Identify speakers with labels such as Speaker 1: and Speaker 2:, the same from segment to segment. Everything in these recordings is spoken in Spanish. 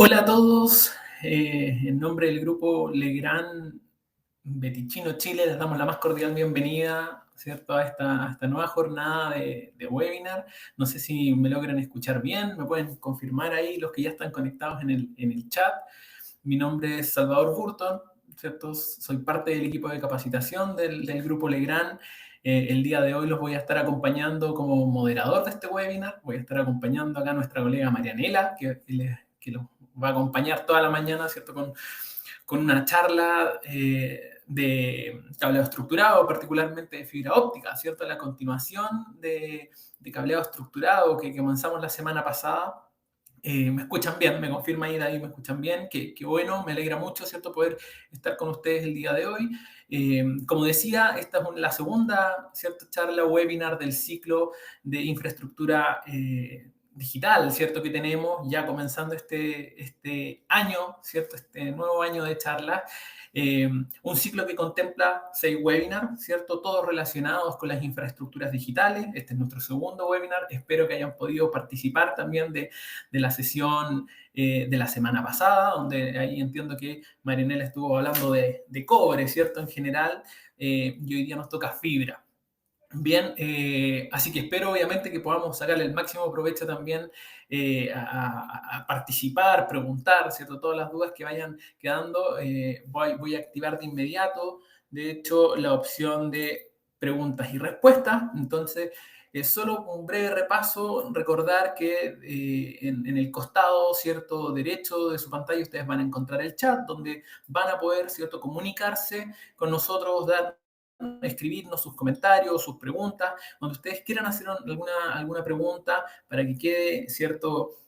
Speaker 1: Hola a todos, en nombre del grupo Legrand Betichino Chile les damos la más cordial bienvenida, ¿cierto? a esta nueva jornada de webinar. No sé si me logran escuchar bien, me pueden confirmar ahí los que ya están conectados en el chat. Mi nombre es Salvador Burton, ¿cierto? Soy parte del equipo de capacitación del grupo Legrand. El día de hoy los voy a estar acompañando como moderador de este webinar. Voy a estar acompañando acá a nuestra colega Marianela, que los va a acompañar toda la mañana, ¿cierto? Con una charla de cableado estructurado, particularmente de fibra óptica, ¿cierto? La continuación de cableado estructurado que comenzamos la semana pasada. ¿Me escuchan bien? ¿Me confirma ahí, David? ¿Me escuchan bien? Qué bueno, me alegra mucho, ¿cierto?, poder estar con ustedes el día de hoy. Como decía, esta es la segunda, ¿cierto?, charla webinar del ciclo de infraestructura digital, ¿cierto?, que tenemos ya comenzando este año, ¿cierto?, este nuevo año de charlas. Un ciclo que contempla 6 webinars, ¿cierto?, todos relacionados con las infraestructuras digitales. Este es nuestro segundo webinar. Espero que hayan podido participar también de la sesión de la semana pasada, donde ahí entiendo que Marianela estuvo hablando de cobre, ¿cierto?, en general, y hoy día nos toca fibra. Bien, así que espero obviamente que podamos sacarle el máximo provecho también a participar, preguntar, ¿cierto? Todas las dudas que vayan quedando, voy a activar de inmediato, de hecho, la opción de preguntas y respuestas. Entonces, solo un breve repaso, recordar que en el costado, ¿cierto?, derecho de su pantalla ustedes van a encontrar el chat, donde van a poder, ¿cierto?, comunicarse con nosotros, dar escribirnos sus comentarios, sus preguntas, donde ustedes quieran hacer alguna pregunta para que quede, ¿cierto?,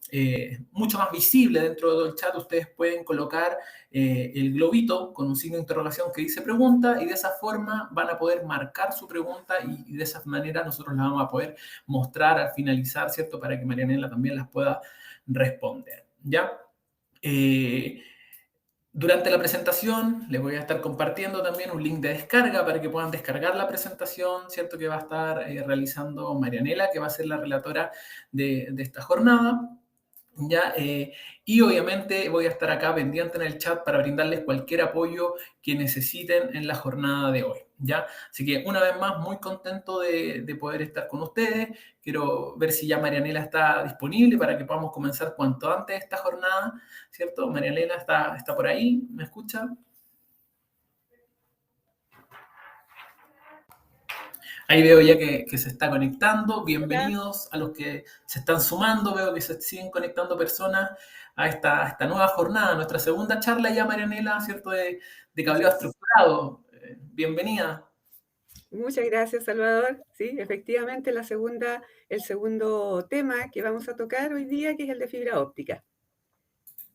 Speaker 1: mucho más visible dentro del chat. Ustedes pueden colocar el globito con un signo de interrogación que dice pregunta, y de esa forma van a poder marcar su pregunta, y de esa manera nosotros la vamos a poder mostrar al finalizar, ¿cierto?, para que Marianela también las pueda responder, ¿ya? Durante la presentación les voy a estar compartiendo también un link de descarga para que puedan descargar la presentación, ¿cierto?, que va a estar realizando Marianela, que va a ser la relatora de esta jornada. ¿Ya? Y obviamente voy a estar acá pendiente en el chat para brindarles cualquier apoyo que necesiten en la jornada de hoy, ¿ya? Así que una vez más, muy contento de poder estar con ustedes. Quiero ver si ya Marianela está disponible para que podamos comenzar cuanto antes esta jornada, ¿cierto? Marianela está por ahí, ¿me escucha? Ahí veo ya que se está conectando. Bienvenidos a los que se están sumando. Veo que se siguen conectando personas a esta nueva jornada, nuestra segunda charla ya, Marianela, ¿cierto?, de cableado estructurado. Bienvenida.
Speaker 2: Muchas gracias, Salvador. Sí, efectivamente, el segundo tema que vamos a tocar hoy día, que es el de fibra óptica.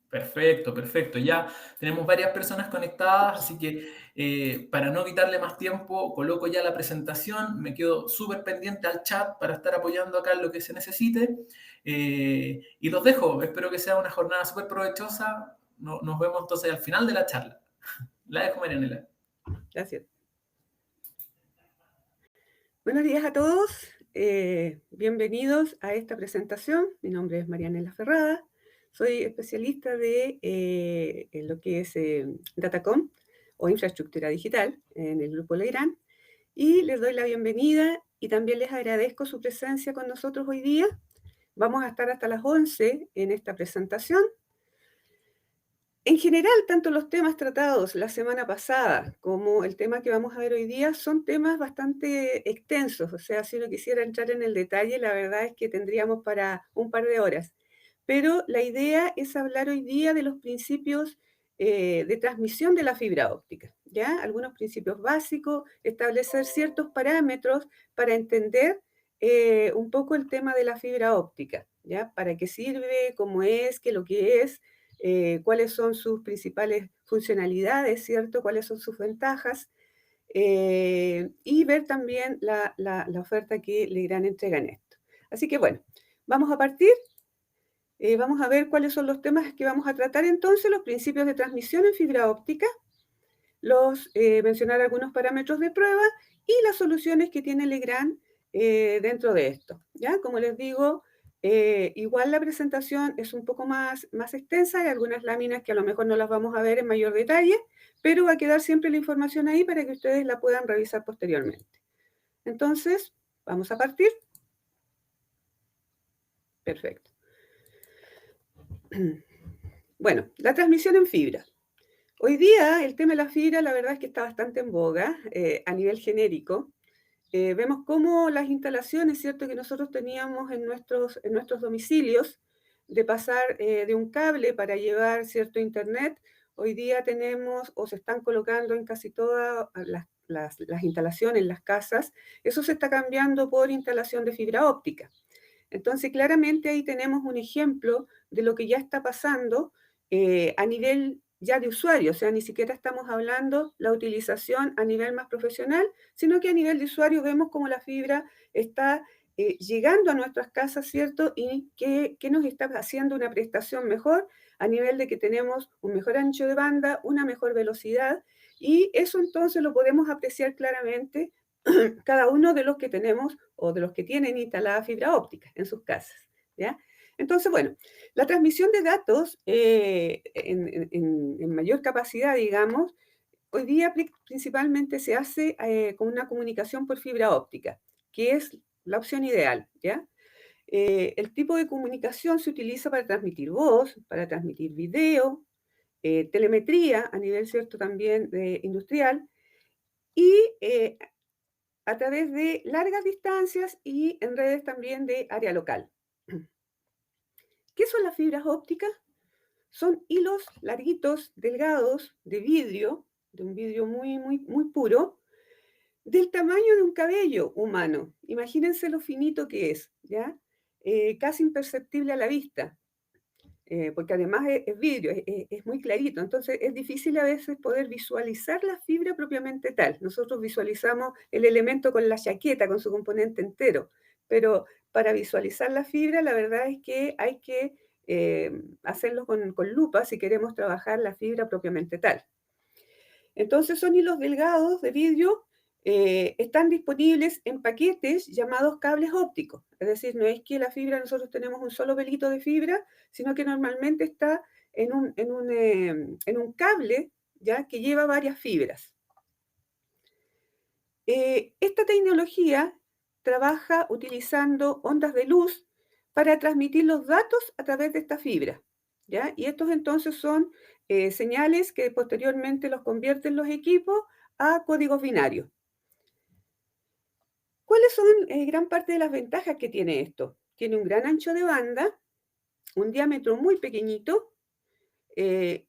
Speaker 1: Perfecto, perfecto. Ya tenemos varias personas conectadas, así que para no quitarle más tiempo, coloco ya la presentación, me quedo súper pendiente al chat para estar apoyando acá en lo que se necesite, y los dejo. Espero que sea una jornada súper provechosa. Nos vemos entonces al final de la charla. La dejo, Marianela.
Speaker 2: Gracias. Buenos días a todos. Bienvenidos a esta presentación. Mi nombre es Marianela Ferrada. Soy especialista en lo que es Datacom o infraestructura digital en el Grupo Legrand. Y les doy la bienvenida y también les agradezco su presencia con nosotros hoy día. Vamos a estar hasta las 11 en esta presentación. En general, tanto los temas tratados la semana pasada como el tema que vamos a ver hoy día son temas bastante extensos. O sea, si uno quisiera entrar en el detalle, la verdad es que tendríamos para un par de horas. Pero la idea es hablar hoy día de los principios de transmisión de la fibra óptica, ¿ya? Algunos principios básicos, establecer ciertos parámetros para entender un poco el tema de la fibra óptica, ¿ya? Para qué sirve, cómo es, qué es lo que es, cuáles son sus principales funcionalidades, ¿cierto? Cuáles son sus ventajas, y ver también la oferta que Legrand entrega en esto. Así que bueno, vamos a partir. Vamos a ver cuáles son los temas que vamos a tratar entonces, los principios de transmisión en fibra óptica, mencionar algunos parámetros de prueba y las soluciones que tiene Legrand dentro de esto, ¿ya? Como les digo, Igual la presentación es un poco más extensa, hay algunas láminas que a lo mejor no las vamos a ver en mayor detalle, pero va a quedar siempre la información ahí para que ustedes la puedan revisar posteriormente. Entonces, vamos a partir. Perfecto. Bueno, la transmisión en fibra. Hoy día el tema de la fibra, la verdad es que está bastante en boga a nivel genérico. Vemos cómo las instalaciones, ¿cierto?, que nosotros teníamos en nuestros domicilios, de pasar de un cable para llevar cierto internet, hoy día tenemos o se están colocando en casi todas las instalaciones, las casas, eso se está cambiando por instalación de fibra óptica. Entonces, claramente ahí tenemos un ejemplo de lo que ya está pasando a nivel ya de usuario, o sea, ni siquiera estamos hablando la utilización a nivel más profesional, sino que a nivel de usuario vemos cómo la fibra está llegando a nuestras casas, ¿cierto? Y que nos está haciendo una prestación mejor a nivel de que tenemos un mejor ancho de banda, una mejor velocidad, y eso entonces lo podemos apreciar claramente cada uno de los que tenemos o de los que tienen instalada fibra óptica en sus casas, ¿ya? Entonces, bueno, la transmisión de datos en mayor capacidad, digamos, hoy día principalmente se hace con una comunicación por fibra óptica, que es la opción ideal, ¿ya? El tipo de comunicación se utiliza para transmitir voz, para transmitir video, telemetría a nivel, ¿cierto?, también industrial, y a través de largas distancias y en redes también de área local. ¿Qué son las fibras ópticas? Son hilos larguitos, delgados, de un vidrio muy puro, del tamaño de un cabello humano. Imagínense lo finito que es, ¿ya? Casi imperceptible a la vista. Porque además es vidrio, es muy clarito, entonces es difícil a veces poder visualizar la fibra propiamente tal. Nosotros visualizamos el elemento con la chaqueta, con su componente entero, pero para visualizar la fibra la verdad es que hay que hacerlo con lupa si queremos trabajar la fibra propiamente tal. Entonces son hilos delgados de vidrio, están disponibles en paquetes llamados cables ópticos. Es decir, no es que la fibra, nosotros tenemos un solo pelito de fibra, sino que normalmente está en un cable, ¿ya?, que lleva varias fibras. Esta tecnología trabaja utilizando ondas de luz para transmitir los datos a través de esta fibra, ¿ya? Y estos entonces son señales que posteriormente los convierten los equipos a códigos binarios. ¿Cuáles son gran parte de las ventajas que tiene esto? Tiene un gran ancho de banda, un diámetro muy pequeñito, eh,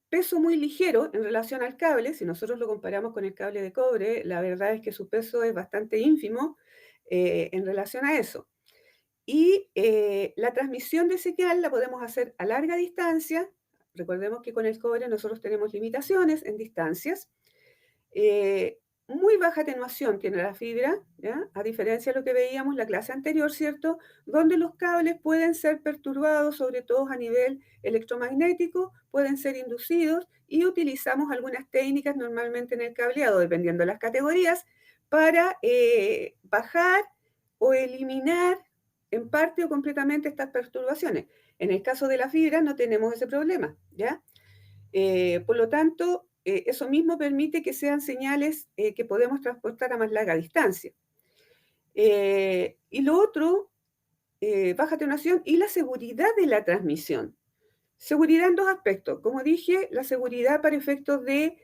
Speaker 2: peso muy ligero en relación al cable. Si nosotros lo comparamos con el cable de cobre, la verdad es que su peso es bastante ínfimo en relación a eso. Y la transmisión de señal la podemos hacer a larga distancia. Recordemos que con el cobre nosotros tenemos limitaciones en distancias. Muy baja atenuación tiene la fibra, ¿ya?, a diferencia de lo que veíamos en la clase anterior, ¿cierto?, donde los cables pueden ser perturbados, sobre todo a nivel electromagnético, pueden ser inducidos, y utilizamos algunas técnicas normalmente en el cableado, dependiendo de las categorías, para bajar o eliminar en parte o completamente estas perturbaciones. En el caso de la fibra no tenemos ese problema, ¿ya? Por lo tanto, eso mismo permite que sean señales que podemos transportar a más larga distancia. Y lo otro, baja atenuación y la seguridad de la transmisión. Seguridad en dos aspectos. Como dije, la seguridad para efectos de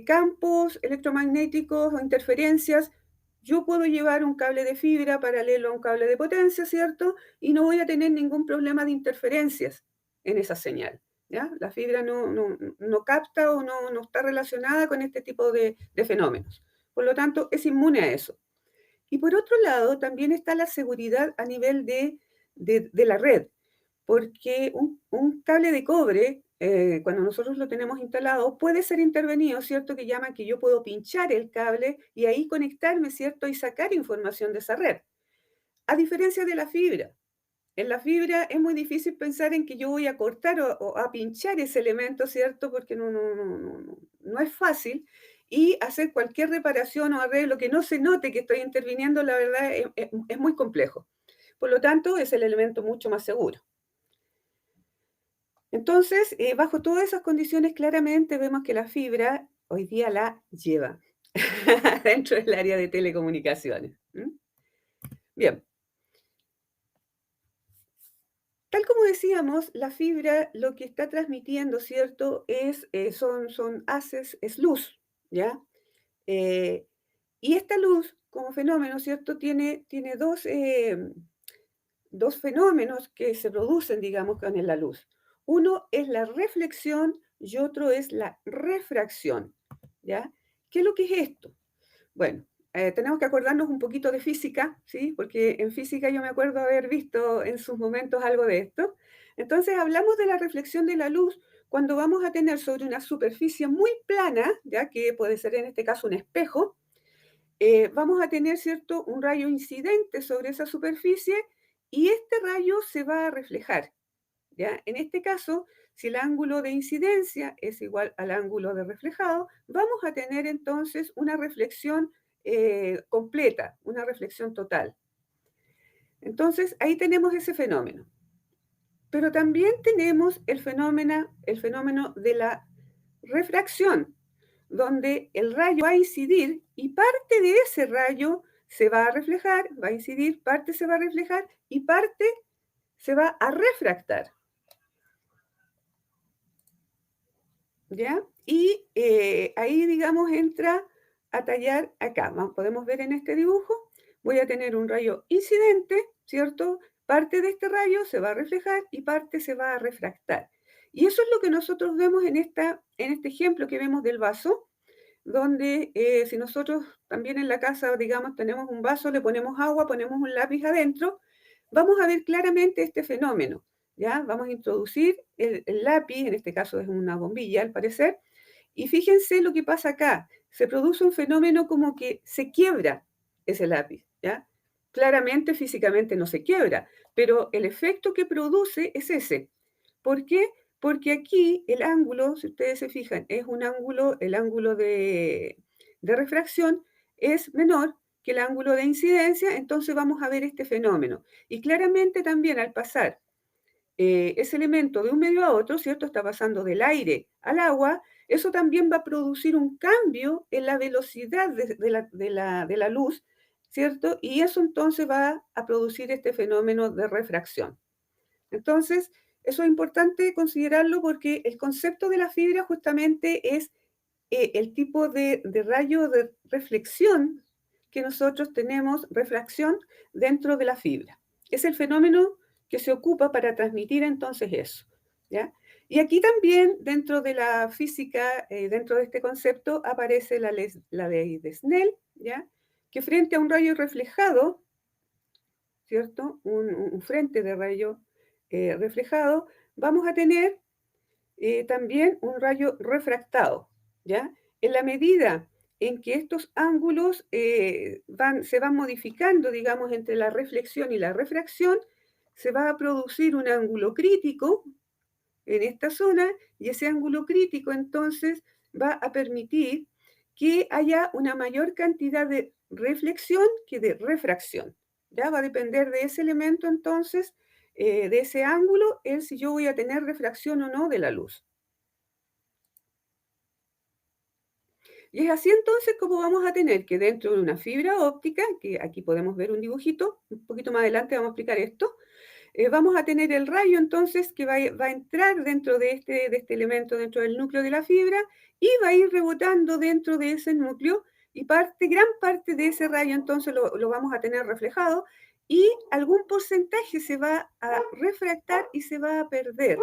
Speaker 2: campos electromagnéticos o interferencias. Yo puedo llevar un cable de fibra paralelo a un cable de potencia, ¿cierto? Y no voy a tener ningún problema de interferencias en esa señal, ¿ya? La fibra no capta o no está relacionada con este tipo de fenómenos. Por lo tanto, es inmune a eso. Y por otro lado, también está la seguridad a nivel de la red, porque un cable de cobre, cuando nosotros lo tenemos instalado, puede ser intervenido, ¿cierto? Que llaman que yo puedo pinchar el cable y ahí conectarme, ¿cierto? Y sacar información de esa red. A diferencia de la fibra. En la fibra es muy difícil pensar en que yo voy a cortar o a pinchar ese elemento, ¿cierto? Porque no es fácil. Y hacer cualquier reparación o arreglo que no se note que estoy interviniendo, la verdad, es muy complejo. Por lo tanto, es el elemento mucho más seguro. Entonces, bajo todas esas condiciones, claramente vemos que la fibra hoy día la lleva dentro del área de telecomunicaciones. Bien, tal como decíamos, la fibra lo que está transmitiendo, ¿cierto? Son haces, es luz, ¿ya? Eh, y esta luz, como fenómeno, ¿cierto? Tiene dos fenómenos que se producen, digamos, con la luz. Uno es la reflexión y otro es la refracción, ¿ya? ¿Qué es lo que es esto? Bueno, tenemos que acordarnos un poquito de física, ¿sí? Porque en física yo me acuerdo haber visto en sus momentos algo de esto. Entonces, hablamos de la reflexión de la luz cuando vamos a tener sobre una superficie muy plana, ya que puede ser en este caso un espejo, vamos a tener, ¿cierto?, un rayo incidente sobre esa superficie y este rayo se va a reflejar, ¿ya? En este caso, si el ángulo de incidencia es igual al ángulo de reflejado, vamos a tener entonces una reflexión completa, una reflexión total. Entonces, ahí tenemos ese fenómeno. Pero también tenemos el fenómeno de la refracción, donde el rayo va a incidir y parte de ese rayo se va a reflejar, va a incidir, parte se va a reflejar y parte se va a refractar, ¿ya? Y ahí, digamos, entra a tallar acá. Podemos ver en este dibujo, voy a tener un rayo incidente, ¿cierto? Parte de este rayo se va a reflejar y parte se va a refractar. Y eso es lo que nosotros vemos en este ejemplo que vemos del vaso, donde si nosotros también en la casa, digamos, tenemos un vaso, le ponemos agua, ponemos un lápiz adentro, vamos a ver claramente este fenómeno, ¿ya? Vamos a introducir el lápiz, en este caso es una bombilla al parecer, y fíjense lo que pasa acá. Se produce un fenómeno como que se quiebra ese lápiz, ¿ya? Claramente físicamente no se quiebra, pero el efecto que produce es ese. ¿Por qué? Porque aquí el ángulo, si ustedes se fijan, es un ángulo, el ángulo de refracción es menor que el ángulo de incidencia, entonces vamos a ver este fenómeno. Y claramente también al pasar ese elemento de un medio a otro, ¿cierto? Está pasando del aire al agua, eso también va a producir un cambio en la velocidad de la luz, ¿cierto? Y eso entonces va a producir este fenómeno de refracción. Entonces, eso es importante considerarlo porque el concepto de la fibra justamente es el tipo de rayo de reflexión que nosotros tenemos, refracción, dentro de la fibra. Es el fenómeno que se ocupa para transmitir entonces eso, ¿ya? Y aquí también, dentro de la física, dentro de este concepto, aparece la ley de Snell, ¿ya? Que frente a un rayo reflejado, ¿cierto? Un frente de rayo reflejado, vamos a tener también un rayo refractado, ¿ya? En la medida en que estos ángulos se van modificando, digamos, entre la reflexión y la refracción, se va a producir un ángulo crítico en esta zona y ese ángulo crítico entonces va a permitir que haya una mayor cantidad de reflexión que de refracción. Ya va a depender de ese elemento entonces, de ese ángulo, el si yo voy a tener refracción o no de la luz. Y es así entonces como vamos a tener que dentro de una fibra óptica, que aquí podemos ver un dibujito, un poquito más adelante vamos a explicar esto, vamos a tener el rayo entonces que va a entrar dentro de este elemento, dentro del núcleo de la fibra, y va a ir rebotando dentro de ese núcleo, y gran parte de ese rayo entonces lo vamos a tener reflejado, y algún porcentaje se va a refractar y se va a perder,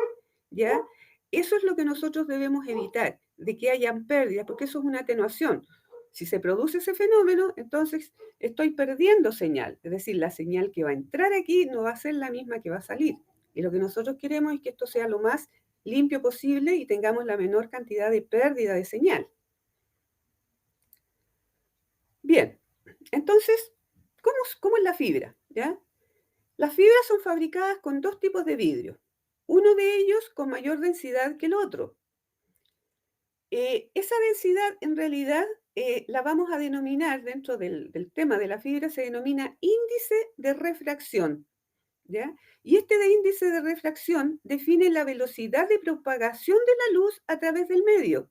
Speaker 2: ¿ya? Eso es lo que nosotros debemos evitar, de que hayan pérdidas, porque eso es una atenuación. Si se produce ese fenómeno, entonces estoy perdiendo señal, es decir, la señal que va a entrar aquí no va a ser la misma que va a salir. Y lo que nosotros queremos es que esto sea lo más limpio posible y tengamos la menor cantidad de pérdida de señal. Bien, entonces, ¿cómo es la fibra? ¿Ya? Las fibras son fabricadas con dos tipos de vidrio, uno de ellos con mayor densidad que el otro. Esa densidad en realidad la vamos a denominar dentro del tema de la fibra, se denomina índice de refracción. ¿ya? Y este de índice de refracción define la velocidad de propagación de la luz a través del medio.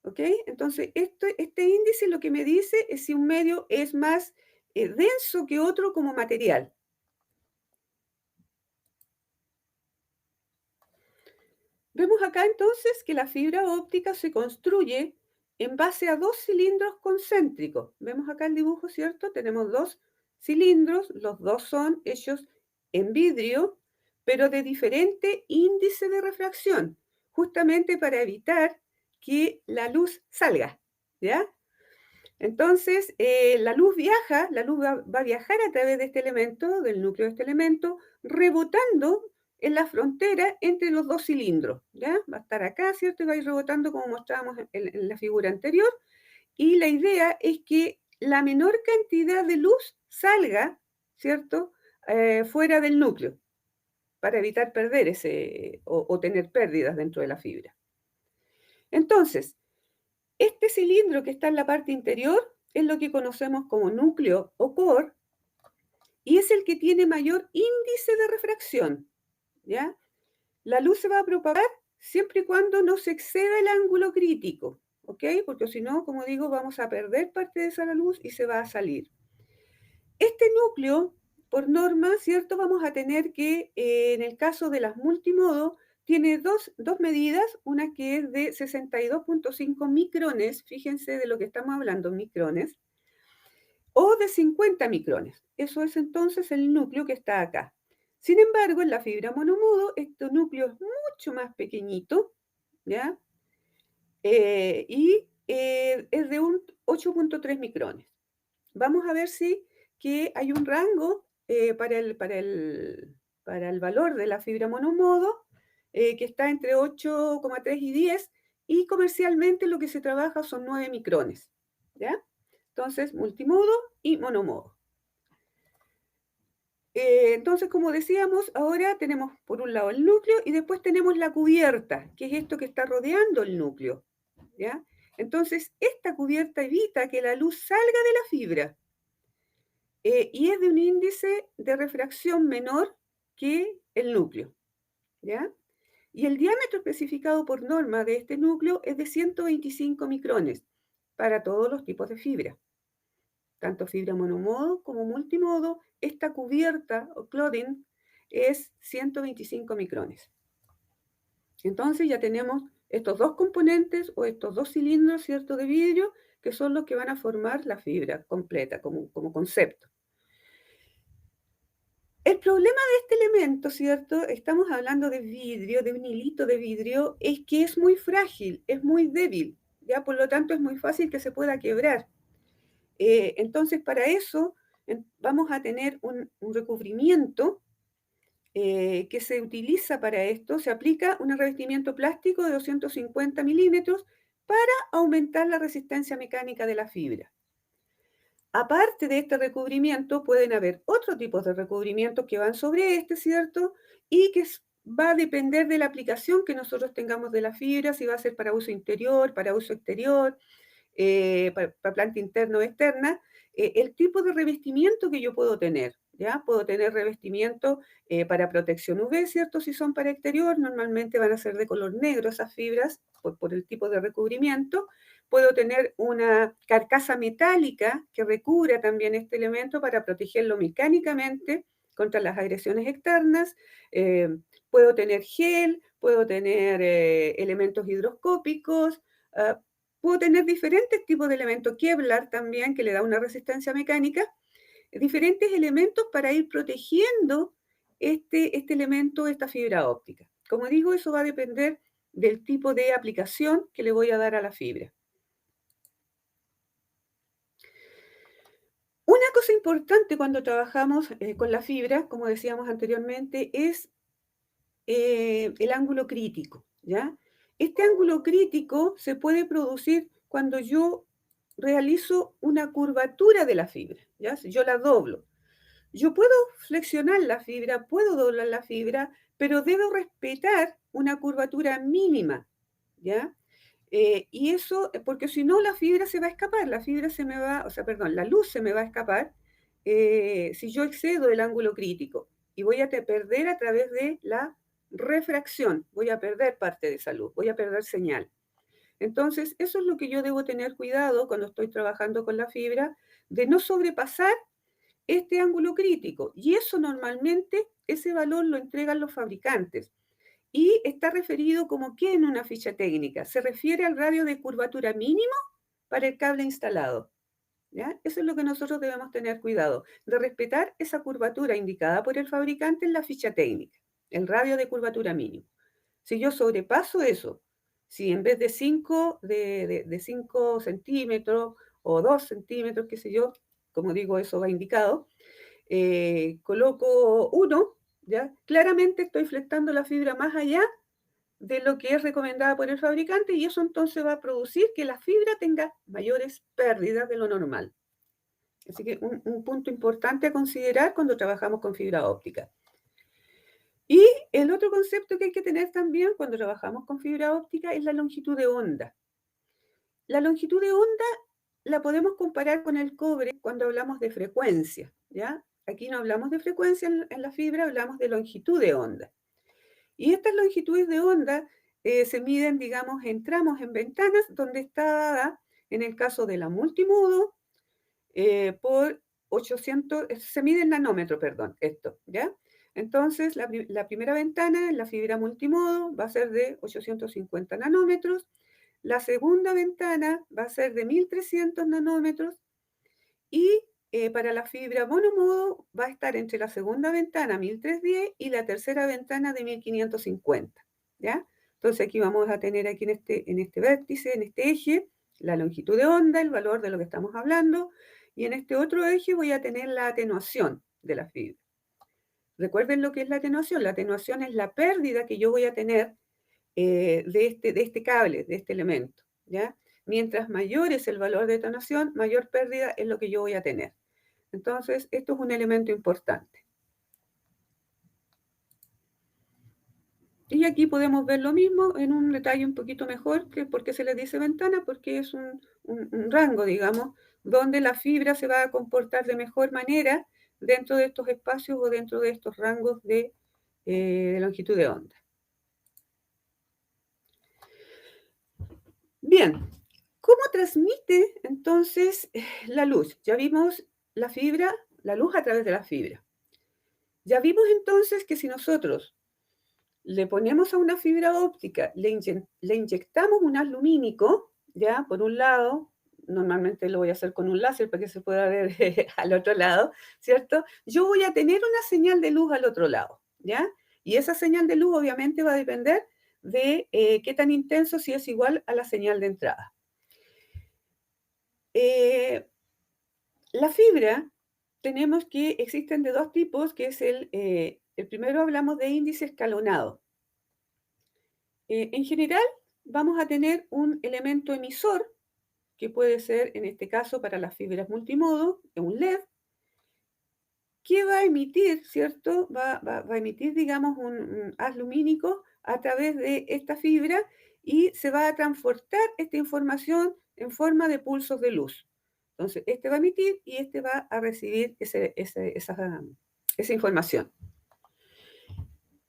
Speaker 2: ¿Ok? Entonces, este índice lo que me dice es si un medio es más denso que otro como material. Vemos acá entonces que la fibra óptica se construye en base a dos cilindros concéntricos. Vemos acá el dibujo, ¿cierto? Tenemos dos cilindros, los dos son hechos en vidrio, pero de diferente índice de refracción, justamente para evitar que la luz salga, ¿ya? Entonces, la luz va a viajar a través de este elemento, del núcleo de este elemento, rebotando en la frontera entre los dos cilindros, ¿ya? Va a estar acá, ¿cierto? Y va a ir rebotando como mostrábamos en la figura anterior. Y la idea es que la menor cantidad de luz salga, ¿cierto? Fuera del núcleo, para evitar perder o tener pérdidas dentro de la fibra. Entonces, este cilindro que está en la parte interior es lo que conocemos como núcleo o core y es el que tiene mayor índice de refracción, ¿ya? La luz se va a propagar siempre y cuando no se exceda el ángulo crítico, ¿ok? Porque si no, como digo, vamos a perder parte de esa luz y se va a salir. Este núcleo, por norma, ¿cierto? Vamos a tener que, en el caso de las multimodo, tiene dos medidas, una que es de 62.5 micrones, fíjense de lo que estamos hablando, micrones, o de 50 micrones. Eso es entonces el núcleo que está acá. Sin embargo, en la fibra monomudo, este núcleo es mucho más pequeñito, ¿ya? Es de un 8.3 micrones. Vamos a ver si que hay un rango para el valor de la fibra monomodo que está entre 8,3 y 10 y comercialmente lo que se trabaja son 9 micrones, ¿ya? Entonces, multimodo y monomodo. Entonces, como decíamos, ahora tenemos por un lado el núcleo y después tenemos la cubierta, que es esto que está rodeando el núcleo, ¿ya? Entonces, esta cubierta evita que la luz salga de la fibra. Y es de un índice de refracción menor que el núcleo, ¿ya? Y el diámetro especificado por norma de este núcleo es de 125 micrones para todos los tipos de fibra. Tanto fibra monomodo como multimodo, esta cubierta o cladding es 125 micrones. Entonces ya tenemos estos dos componentes o estos dos cilindros, ¿cierto?, de vidrio, que son los que van a formar la fibra completa como concepto. El problema de este elemento, ¿cierto? Estamos hablando de vidrio, de un hilito de vidrio, es que es muy frágil, es muy débil, ¿ya? Por lo tanto, es muy fácil que se pueda quebrar. Entonces, para eso vamos a tener un recubrimiento que se utiliza para esto. Se aplica un revestimiento plástico de 250 milímetros para aumentar la resistencia mecánica de la fibra. Aparte de este recubrimiento, pueden haber otros tipos de recubrimientos que van sobre este, ¿cierto? Y que va a depender de la aplicación que nosotros tengamos de la fibra, si va a ser para uso interior, para uso exterior, para planta interna o externa, el tipo de revestimiento que yo puedo tener, ¿ya? Puedo tener revestimiento para protección UV, ¿cierto? Si son para exterior, normalmente van a ser de color negro esas fibras por el tipo de recubrimiento. Puedo tener una carcasa metálica que recubra también este elemento para protegerlo mecánicamente contra las agresiones externas. Puedo tener gel, puedo tener elementos hidroscópicos, puedo tener diferentes tipos de elementos, Kevlar también, que le da una resistencia mecánica, diferentes elementos para ir protegiendo este elemento, esta fibra óptica. Como digo, eso va a depender del tipo de aplicación que le voy a dar a la fibra. Una cosa importante cuando trabajamos con la fibra, como decíamos anteriormente, es el ángulo crítico, ¿ya? Este ángulo crítico se puede producir cuando yo realizo una curvatura de la fibra, ¿ya? Si yo la doblo. Yo puedo flexionar la fibra, puedo doblar la fibra, pero debo respetar una curvatura mínima, ¿ya? Y eso, porque si no la fibra se va a escapar, la luz se me va a escapar si yo excedo el ángulo crítico y voy a perder a través de la refracción, voy a perder parte de esa luz, voy a perder señal. Entonces, eso es lo que yo debo tener cuidado cuando estoy trabajando con la fibra, de no sobrepasar este ángulo crítico. Y eso normalmente, ese valor lo entregan los fabricantes. Y está referido como ¿qué en una ficha técnica? Se refiere al radio de curvatura mínimo para el cable instalado. ¿Ya? Eso es lo que nosotros debemos tener cuidado, de respetar esa curvatura indicada por el fabricante en la ficha técnica, el radio de curvatura mínimo. Si yo sobrepaso eso, si en vez de 5 de 5 centímetros o 2 centímetros, qué sé yo, como digo, eso va indicado, coloco 1, ¿ya? Claramente estoy flectando la fibra más allá de lo que es recomendada por el fabricante y eso entonces va a producir que la fibra tenga mayores pérdidas de lo normal. Así que un punto importante a considerar cuando trabajamos con fibra óptica. Y el otro concepto que hay que tener también cuando trabajamos con fibra óptica es la longitud de onda. La longitud de onda la podemos comparar con el cobre cuando hablamos de frecuencia, ¿ya? Aquí no hablamos de frecuencia en la fibra, hablamos de longitud de onda. Y estas longitudes de onda se miden, digamos, en tramos, en ventanas, donde está dada, en el caso de la multimodo, por 800, se mide en nanómetro, perdón, esto, ¿ya? Entonces, la primera ventana en la fibra multimodo va a ser de 850 nanómetros, la segunda ventana va a ser de 1300 nanómetros y para la fibra monomodo va a estar entre la segunda ventana 1310 y la tercera ventana de 1550, ¿ya? Entonces aquí vamos a tener aquí en este vértice, en este eje, la longitud de onda, el valor de lo que estamos hablando, y en este otro eje voy a tener la atenuación de la fibra. Recuerden lo que es la atenuación. La atenuación es la pérdida que yo voy a tener de este cable, de este elemento, ¿ya? Mientras mayor es el valor de atenuación, mayor pérdida es lo que yo voy a tener. Entonces, esto es un elemento importante. Y aquí podemos ver lo mismo en un detalle un poquito mejor, que por qué se le dice ventana, porque es un rango, digamos, donde la fibra se va a comportar de mejor manera dentro de estos espacios o dentro de estos rangos de longitud de onda. Bien, ¿cómo transmite entonces la luz? Ya vimos la fibra, la luz a través de la fibra. Ya vimos entonces que si nosotros le ponemos a una fibra óptica, le inyectamos un haz lumínico, ya, por un lado, normalmente lo voy a hacer con un láser para que se pueda ver al otro lado, ¿cierto? Yo voy a tener una señal de luz al otro lado, ¿ya? Y esa señal de luz obviamente va a depender de qué tan intenso, si es igual a la señal de entrada. La fibra, tenemos que existen de dos tipos, que es el primero hablamos de índice escalonado. En general, vamos a tener un elemento emisor, que puede ser, en este caso, para las fibras multimodo, un LED, que va a emitir, ¿cierto? Va a emitir, digamos, un haz lumínico a través de esta fibra y se va a transportar esta información en forma de pulsos de luz. Entonces, este va a emitir y este va a recibir esa información.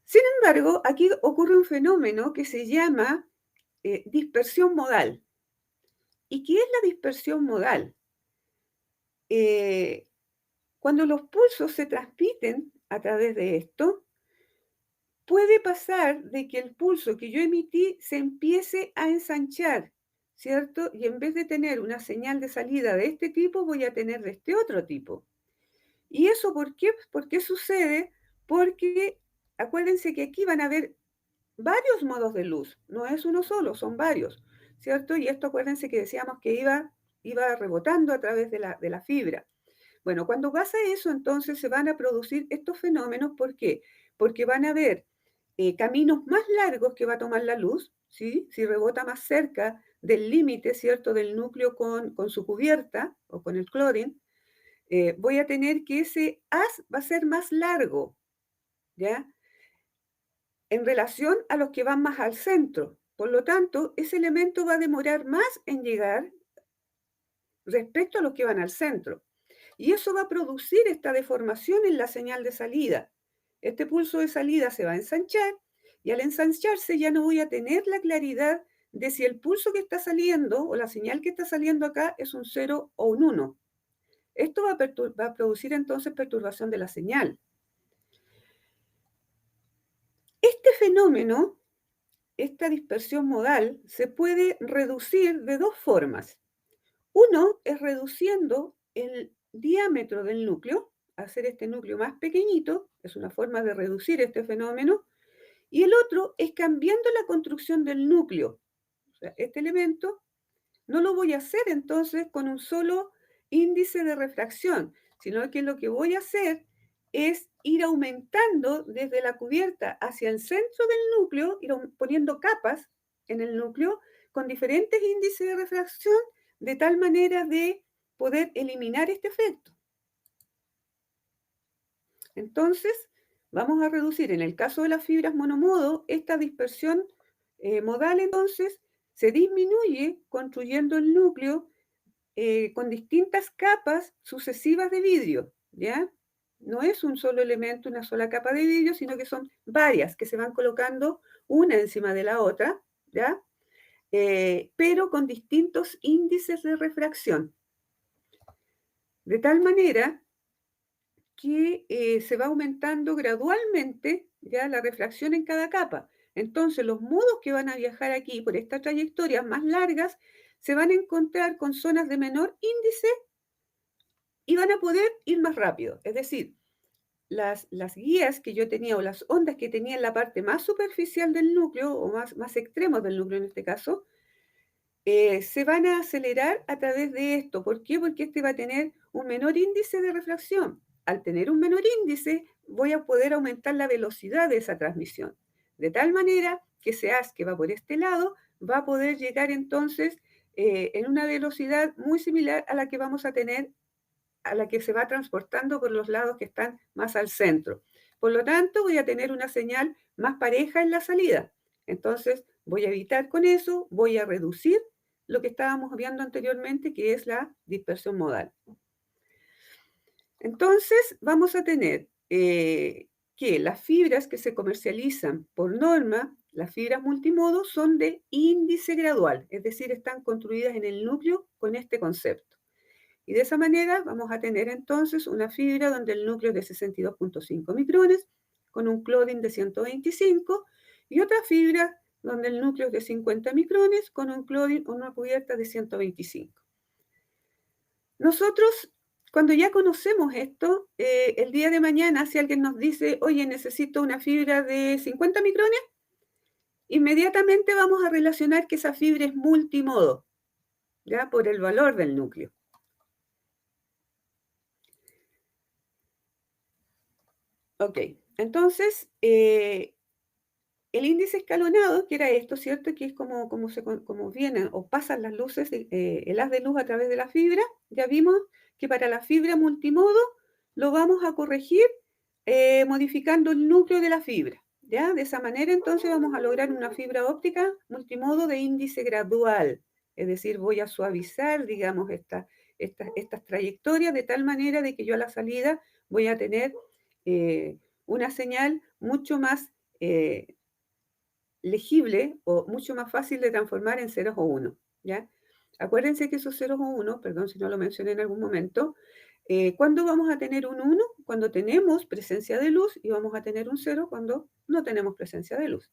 Speaker 2: Sin embargo, aquí ocurre un fenómeno que se llama dispersión modal. ¿Y qué es la dispersión modal? Cuando los pulsos se transmiten a través de esto, puede pasar de que el pulso que yo emití se empiece a ensanchar, ¿cierto? Y en vez de tener una señal de salida de este tipo, voy a tener de este otro tipo. ¿Y eso por qué? ¿Por qué sucede? Porque acuérdense que aquí van a haber varios modos de luz, no es uno solo, son varios, ¿cierto? Y esto acuérdense que decíamos que iba rebotando a través de la fibra. Bueno, cuando pasa eso, entonces se van a producir estos fenómenos. ¿Por qué? Porque van a haber caminos más largos que va a tomar la luz, ¿sí? Si rebota más cerca del límite, ¿cierto?, del núcleo con su cubierta o con el clorin, voy a tener que ese haz va a ser más largo, ¿ya? En relación a los que van más al centro. Por lo tanto, ese elemento va a demorar más en llegar respecto a los que van al centro. y eso va a producir esta deformación en la señal de salida. Este pulso de salida se va a ensanchar y al ensancharse ya no voy a tener la claridad de si el pulso que está saliendo o la señal que está saliendo acá es un 0 o un 1. Esto va a producir entonces perturbación de la señal. Este fenómeno, esta dispersión modal, se puede reducir de dos formas. Uno es reduciendo el diámetro del núcleo, hacer este núcleo más pequeñito, es una forma de reducir este fenómeno, y el otro es cambiando la construcción del núcleo. O sea, este elemento no lo voy a hacer entonces con un solo índice de refracción, sino que lo que voy a hacer es ir aumentando desde la cubierta hacia el centro del núcleo, ir poniendo capas en el núcleo con diferentes índices de refracción, de tal manera de poder eliminar este efecto. Entonces, vamos a reducir, en el caso de las fibras monomodo, esta dispersión modal, entonces, se disminuye construyendo el núcleo con distintas capas sucesivas de vidrio, ¿ya? No es un solo elemento, una sola capa de vidrio, sino que son varias que se van colocando una encima de la otra, ¿ya? Pero con distintos índices de refracción. De tal manera que se va aumentando gradualmente ya la refracción en cada capa. Entonces, los modos que van a viajar aquí por esta trayectoria más largas se van a encontrar con zonas de menor índice y van a poder ir más rápido. Es decir, las guías que yo tenía o las ondas que tenía en la parte más superficial del núcleo o más extremos del núcleo en este caso, se van a acelerar a través de esto. ¿Por qué? Porque este va a tener un menor índice de refracción. Al tener un menor índice, voy a poder aumentar la velocidad de esa transmisión. De tal manera que ese haz que va por este lado va a poder llegar entonces en una velocidad muy similar a la que vamos a tener, a la que se va transportando por los lados que están más al centro. Por lo tanto, voy a tener una señal más pareja en la salida. Entonces, voy a evitar con eso, voy a reducir lo que estábamos viendo anteriormente, que es la dispersión modal. Entonces, vamos a tener que las fibras que se comercializan por norma, las fibras multimodo, son de índice gradual, es decir, están construidas en el núcleo con este concepto. Y de esa manera vamos a tener entonces una fibra donde el núcleo es de 62.5 micrones, con un clothing de 125, y otra fibra donde el núcleo es de 50 micrones, con un clothing o una cubierta de 125. Nosotros, cuando ya conocemos esto, el día de mañana, si alguien nos dice, oye, necesito una fibra de 50 micrones, inmediatamente vamos a relacionar que esa fibra es multimodo, ya por el valor del núcleo. Ok, entonces, el índice escalonado, que era esto, ¿cierto? Que es como vienen o pasan las luces, el haz de luz a través de la fibra. Ya vimos que para la fibra multimodo lo vamos a corregir modificando el núcleo de la fibra, ¿ya? De esa manera, entonces, vamos a lograr una fibra óptica multimodo de índice gradual. Es decir, voy a suavizar, digamos, estas trayectorias de tal manera de que yo a la salida voy a tener una señal mucho más legible o mucho más fácil de transformar en ceros o unos, ¿ya? Acuérdense que esos ceros o unos, perdón si no lo mencioné en algún momento, ¿cuándo vamos a tener un 1? Cuando tenemos presencia de luz, y vamos a tener un 0 cuando no tenemos presencia de luz.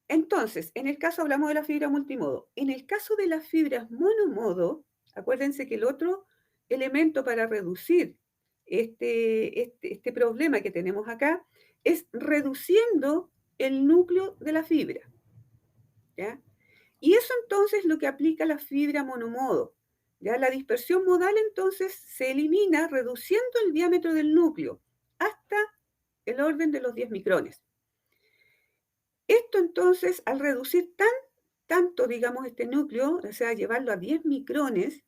Speaker 2: Entonces, en el caso hablamos de la fibra multimodo. En el caso de las fibras monomodo, acuérdense que el otro elemento para reducir este problema que tenemos acá es reduciendo el núcleo de la fibra, ¿ya? Y eso entonces es lo que aplica la fibra monomodo, ¿ya? La dispersión modal entonces se elimina reduciendo el diámetro del núcleo hasta el orden de los 10 micrones. Esto entonces, al reducir tanto, digamos, este núcleo, o sea, llevarlo a 10 micrones,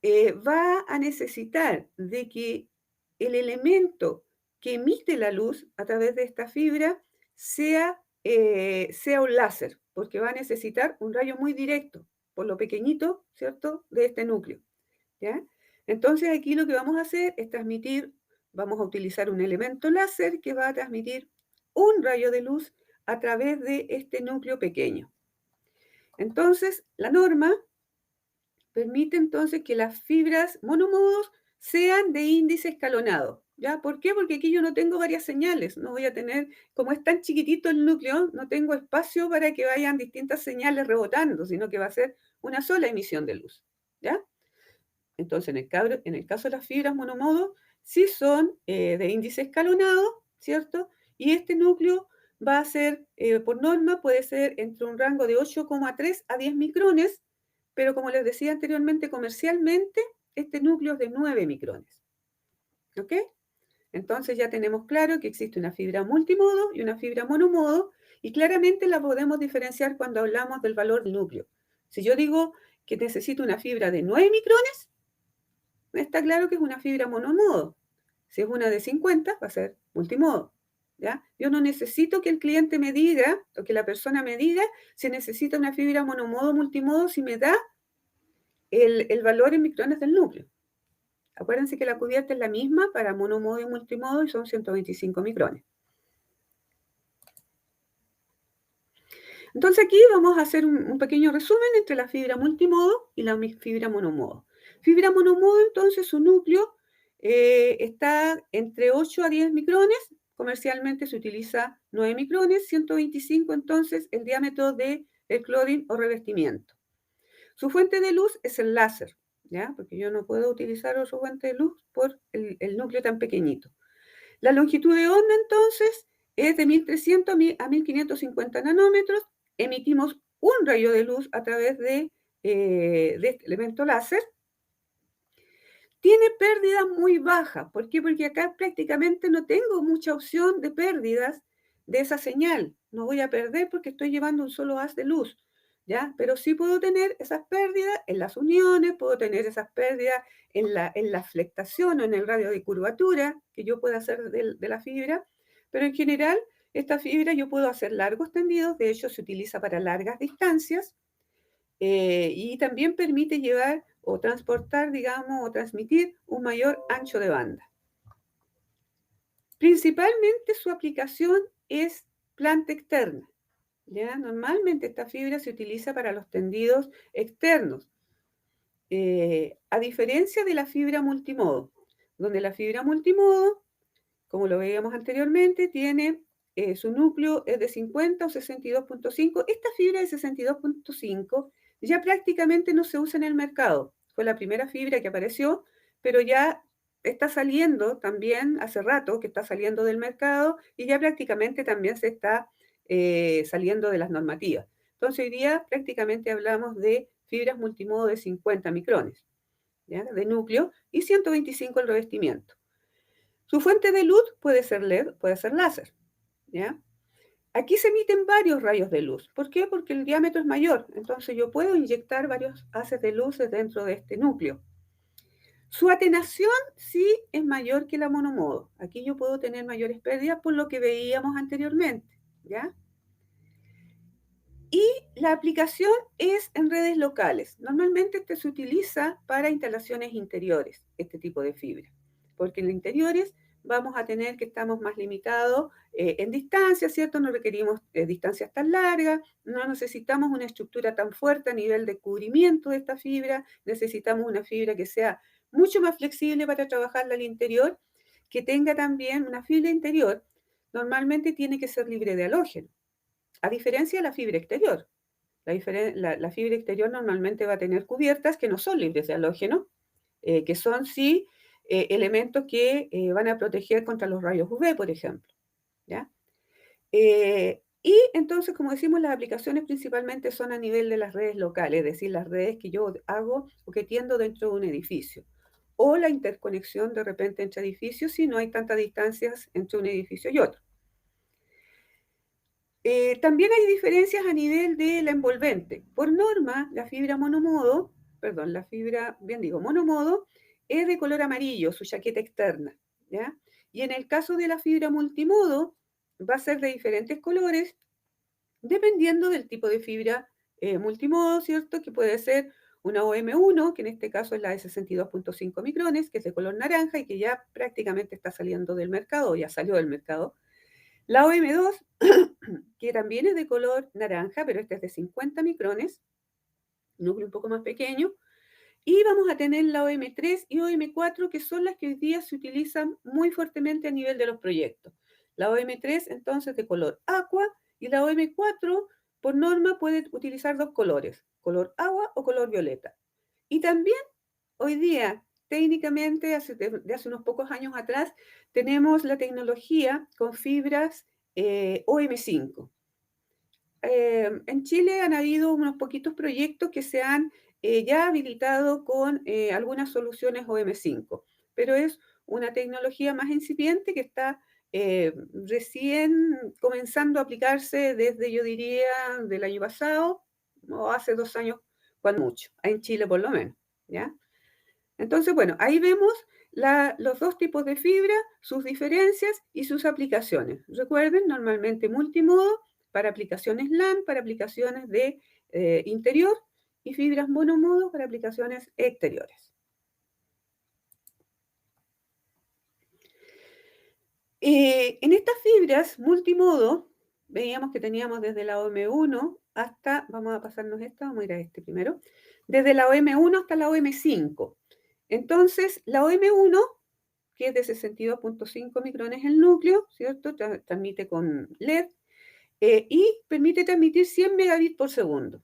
Speaker 2: va a necesitar de que el elemento que emite la luz a través de esta fibra sea un láser, porque va a necesitar un rayo muy directo, por lo pequeñito, ¿cierto?, de este núcleo. ¿ya? Entonces aquí lo que vamos a hacer es transmitir, vamos a utilizar un elemento láser que va a transmitir un rayo de luz a través de este núcleo pequeño. Entonces, la norma permite entonces que las fibras monomodos sean de índice escalonado. ¿Ya? ¿Por qué? Porque aquí yo no tengo varias señales, no voy a tener, como es tan chiquitito el núcleo, no tengo espacio para que vayan distintas señales rebotando, sino que va a ser una sola emisión de luz. ¿Ya? Entonces, en el caso de las fibras monomodo, sí son de índice escalonado, ¿cierto? Y este núcleo va a ser, por norma, puede ser entre un rango de 8,3 a 10 micrones, pero como les decía anteriormente, comercialmente, este núcleo es de 9 micrones. ¿Ok? Entonces ya tenemos claro que existe una fibra multimodo y una fibra monomodo, y claramente la podemos diferenciar cuando hablamos del valor del núcleo. Si yo digo que necesito una fibra de 9 micrones, está claro que es una fibra monomodo. Si es una de 50, va a ser multimodo. ¿Ya? Yo no necesito que el cliente me diga, o que la persona me diga, si necesita una fibra monomodo o multimodo, si me da el valor en micrones del núcleo. Acuérdense que la cubierta es la misma para monomodo y multimodo y son 125 micrones. Entonces aquí vamos a hacer un pequeño resumen entre la fibra multimodo y la fibra monomodo. Fibra monomodo, entonces, su núcleo está entre 8 a 10 micrones, comercialmente se utiliza 9 micrones, 125 entonces el diámetro del clothing o revestimiento. Su fuente de luz es el láser, ¿ya? Porque yo no puedo utilizar otra fuente de luz por el núcleo tan pequeñito. La longitud de onda, entonces, es de 1300 a 1550 nanómetros. Emitimos un rayo de luz a través de este elemento láser. Tiene pérdida muy baja. ¿Por qué? Porque acá prácticamente no tengo mucha opción de pérdidas de esa señal. No voy a perder porque estoy llevando un solo haz de luz, ¿ya? Pero sí puedo tener esas pérdidas en las uniones, puedo tener esas pérdidas en la flectación o en el radio de curvatura que yo pueda hacer de la fibra. Pero en general, esta fibra yo puedo hacer largos tendidos. De hecho, se utiliza para largas distancias. Y también permite llevar o transportar, digamos, o transmitir un mayor ancho de banda. Principalmente su aplicación es planta externa. ¿Ya? Normalmente esta fibra se utiliza para los tendidos externos, a diferencia de la fibra multimodo, donde la fibra multimodo, como lo veíamos anteriormente, tiene su núcleo es de 50 o 62,5. Esta fibra de 62,5 ya prácticamente no se usa en el mercado. Fue la primera fibra que apareció, pero ya está saliendo también, hace rato que está saliendo del mercado y ya prácticamente también se está saliendo de las normativas. Entonces hoy día prácticamente hablamos de fibras multimodo de 50 micrones, ¿ya? De núcleo, y 125 el revestimiento. Su fuente de luz puede ser LED, puede ser láser, ¿ya? Aquí se emiten varios rayos de luz. ¿Por qué? Porque el diámetro es mayor. Entonces yo puedo inyectar varios haces de luces dentro de este núcleo. Su atenuación sí es mayor que la monomodo. Aquí yo puedo tener mayores pérdidas por lo que veíamos anteriormente, ¿ya? Y la aplicación es en redes locales. Normalmente este se utiliza para instalaciones interiores, este tipo de fibra, porque en los interiores vamos a tener que estamos más limitados en distancia, ¿cierto? No requerimos distancias tan largas, no necesitamos una estructura tan fuerte a nivel de cubrimiento de esta fibra, necesitamos una fibra que sea mucho más flexible para trabajarla al interior, que tenga también una fibra interior, normalmente tiene que ser libre de halógeno. A diferencia de la fibra exterior. La fibra exterior normalmente va a tener cubiertas que no son libres de halógeno, que son sí elementos que van a proteger contra los rayos UV, por ejemplo. ¿Ya? Y entonces, como decimos, las aplicaciones principalmente son a nivel de las redes locales, es decir, las redes que yo hago o que tiendo dentro de un edificio. O la interconexión de repente entre edificios si no hay tantas distancias entre un edificio y otro. También hay diferencias a nivel de la envolvente. Por norma, la fibra monomodo, perdón, la fibra, bien digo, monomodo, es de color amarillo, su chaqueta externa, ¿ya? Y en el caso de la fibra multimodo, va a ser de diferentes colores, dependiendo del tipo de fibra multimodo, ¿cierto? Que puede ser una OM1, que en este caso es la de 62.5 micrones, que es de color naranja y que ya prácticamente está saliendo del mercado, o ya salió del mercado. La OM2, que también es de color naranja, pero esta es de 50 micrones, núcleo un poco más pequeño. Y vamos a tener la OM3 y OM4, que son las que hoy día se utilizan muy fuertemente a nivel de los proyectos. La OM3, entonces, de color aqua, y la OM4, por norma, puede utilizar dos colores, color agua o color violeta. Y también, hoy día, técnicamente, de hace unos pocos años atrás, tenemos la tecnología con fibras OM5. En Chile han habido unos poquitos proyectos que se han ya habilitado con algunas soluciones OM5, pero es una tecnología más incipiente que está recién comenzando a aplicarse desde, yo diría, del año pasado o hace 2 años, cuando mucho, en Chile por lo menos, ¿ya? Entonces, bueno, ahí vemos los dos tipos de fibra, sus diferencias y sus aplicaciones. Recuerden, normalmente multimodo para aplicaciones LAN, para aplicaciones de interior, y fibras monomodo para aplicaciones exteriores. En estas fibras multimodo, veíamos que teníamos desde la OM1 hasta, vamos a pasarnos esta, vamos a ir a este primero, desde la OM1 hasta la OM5. Entonces, la OM1, que es de 62.5 micrones el núcleo, ¿cierto? Transmite con LED y permite transmitir 100 megabits por segundo.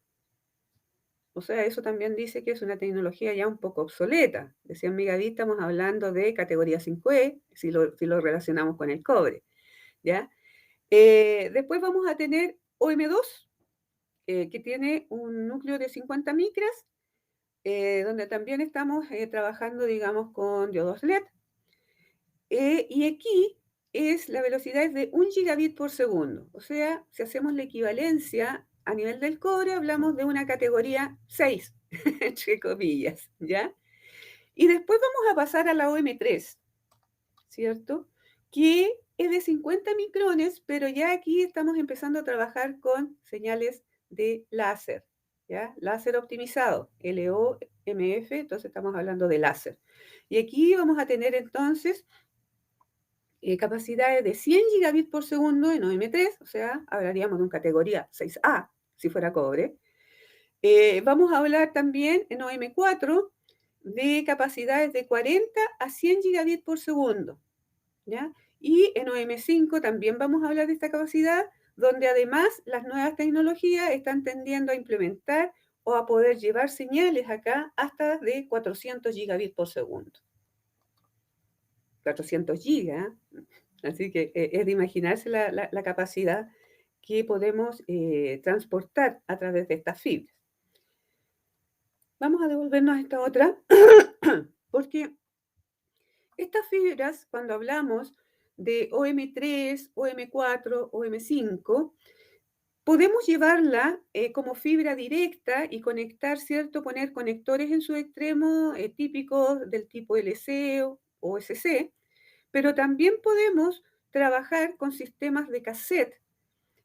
Speaker 2: O sea, eso también dice que es una tecnología ya un poco obsoleta. De 100 megabits estamos hablando de categoría 5E, si lo relacionamos con el cobre, ¿ya? Después vamos a tener OM2, que tiene un núcleo de 50 micras, donde también estamos trabajando, digamos, con diodos LED. Y aquí la velocidad es de 1 gigabit por segundo. O sea, si hacemos la equivalencia a nivel del cobre, hablamos de una categoría 6, entre comillas, ¿ya? Y después vamos a pasar a la OM3, ¿cierto? Que es de 50 micrones, pero ya aquí estamos empezando a trabajar con señales de láser, ¿ya? Láser optimizado, LOMF, entonces estamos hablando de láser. Y aquí vamos a tener entonces capacidades de 100 gigabits por segundo en OM3, o sea, hablaríamos de una categoría 6A, si fuera cobre. Vamos a hablar también en OM4 de capacidades de 40 a 100 gigabits por segundo, ¿ya? Y en OM5 también vamos a hablar de esta capacidad, donde además las nuevas tecnologías están tendiendo a implementar o a poder llevar señales acá hasta de 400 gigabits por segundo. 400 gigas, así que es de imaginarse la capacidad que podemos transportar a través de estas fibras. Vamos a devolvernos a esta otra, porque estas fibras, cuando hablamos de OM3, OM4, OM5, podemos llevarla como fibra directa y conectar, ¿cierto? Poner conectores en su extremo típicos del tipo LC o SC, pero también podemos trabajar con sistemas de cassette,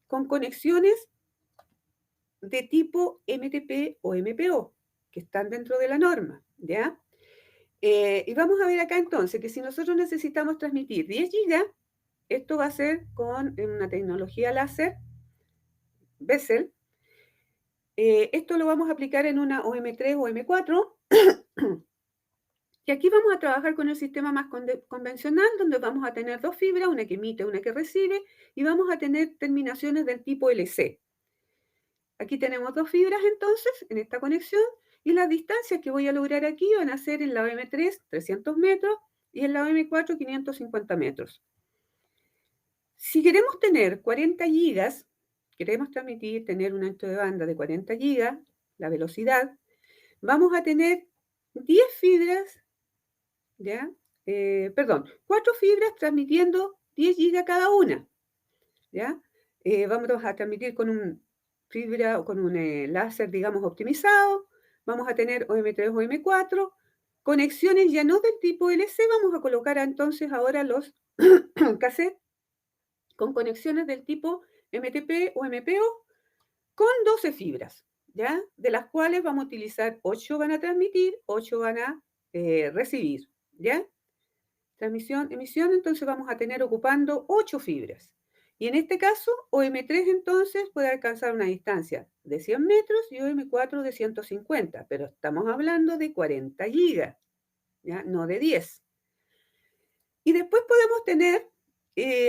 Speaker 2: con conexiones de tipo MTP o MPO, que están dentro de la norma, ¿ya? Y vamos a ver acá entonces que si nosotros necesitamos transmitir 10 gigas, esto va a ser con una tecnología láser, Bessel. Esto lo vamos a aplicar en una OM3 o OM4. Y aquí vamos a trabajar con el sistema más convencional, donde vamos a tener dos fibras, una que emite, una que recibe, y vamos a tener terminaciones del tipo LC. Aquí tenemos dos fibras entonces, en esta conexión, y las distancias que voy a lograr aquí van a ser en la OM3, 300 metros, y en la OM4, 550 metros. Si queremos tener 40 gigas, queremos transmitir, tener un ancho de banda de 40 gigas, la velocidad, vamos a tener 10 fibras, ¿ya? 4 fibras transmitiendo 10 gigas cada una, ¿ya? Vamos a transmitir con un fibra o con un láser, digamos, optimizado. Vamos a tener OM3 o OM4. Conexiones ya no del tipo LC, vamos a colocar entonces ahora los cassettes con conexiones del tipo MTP o MPO con 12 fibras, ¿ya? De las cuales vamos a utilizar 8 van a transmitir, 8 van a recibir, ¿ya? Transmisión, emisión, entonces vamos a tener ocupando 8 fibras. Y en este caso, OM3 entonces puede alcanzar una distancia de 100 metros y OM4 de 150, pero estamos hablando de 40 gigas, ¿ya? No de 10. Y después podemos tener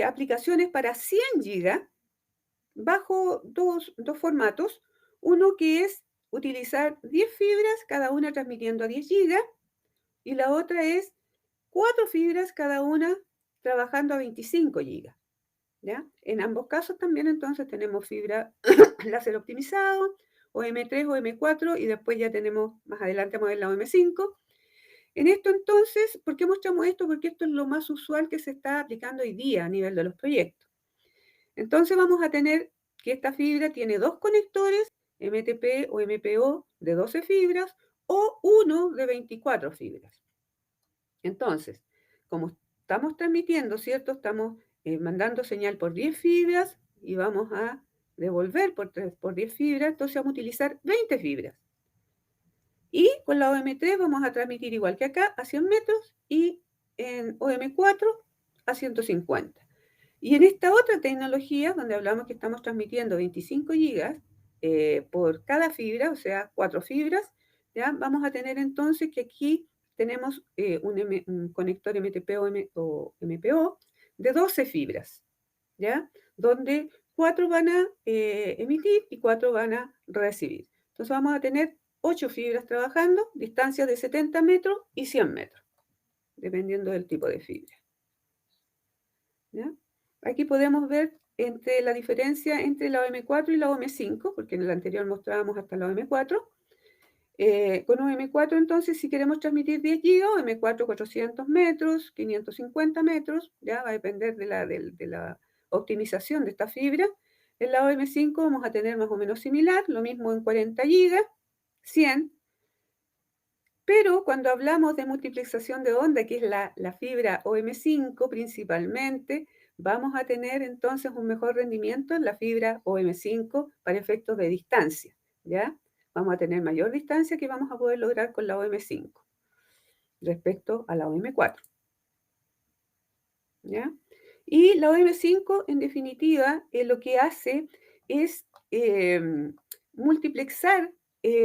Speaker 2: aplicaciones para 100 gigas bajo dos formatos. Uno que es utilizar 10 fibras, cada una transmitiendo a 10 gigas, y la otra es 4 fibras, cada una trabajando a 25 gigas. ¿Ya? En ambos casos también entonces tenemos fibra láser optimizado, OM3, OM4 y después ya tenemos, más adelante vamos a ver la OM5. En esto entonces, ¿por qué mostramos esto? Porque esto es lo más usual que se está aplicando hoy día a nivel de los proyectos. Entonces vamos a tener que esta fibra tiene 2 conectores, MTP o MPO de 12 fibras o uno de 24 fibras. Entonces, como estamos transmitiendo, ¿cierto? Estamos mandando señal por 10 fibras y vamos a devolver por 10 fibras, entonces vamos a utilizar 20 fibras. Y con la OM3 vamos a transmitir igual que acá a 100 metros y en OM4 a 150. Y en esta otra tecnología, donde hablamos que estamos transmitiendo 25 gigas por cada fibra, o sea, 4 fibras, ¿ya? Vamos a tener entonces que aquí tenemos un conector MTP o MPO de 12 fibras, ¿ya? Donde 4 van a emitir y 4 van a recibir. Entonces vamos a tener 8 fibras trabajando, distancias de 70 metros y 100 metros, dependiendo del tipo de fibra, ¿ya? Aquí podemos ver la diferencia entre la OM4 y la OM5, porque en el anterior mostrábamos hasta la OM4. Con OM4, entonces, si queremos transmitir 10 GB, OM4 400 metros, 550 metros, ya va a depender de la optimización de esta fibra. En la OM5 vamos a tener más o menos similar, lo mismo en 40 GB, 100. Pero cuando hablamos de multiplexación de onda, que es la fibra OM5 principalmente, vamos a tener entonces un mejor rendimiento en la fibra OM5 para efectos de distancia, ¿ya? Vamos a tener mayor distancia que vamos a poder lograr con la OM5 respecto a la OM4, ¿ya? Y la OM5, en definitiva, lo que hace es multiplexar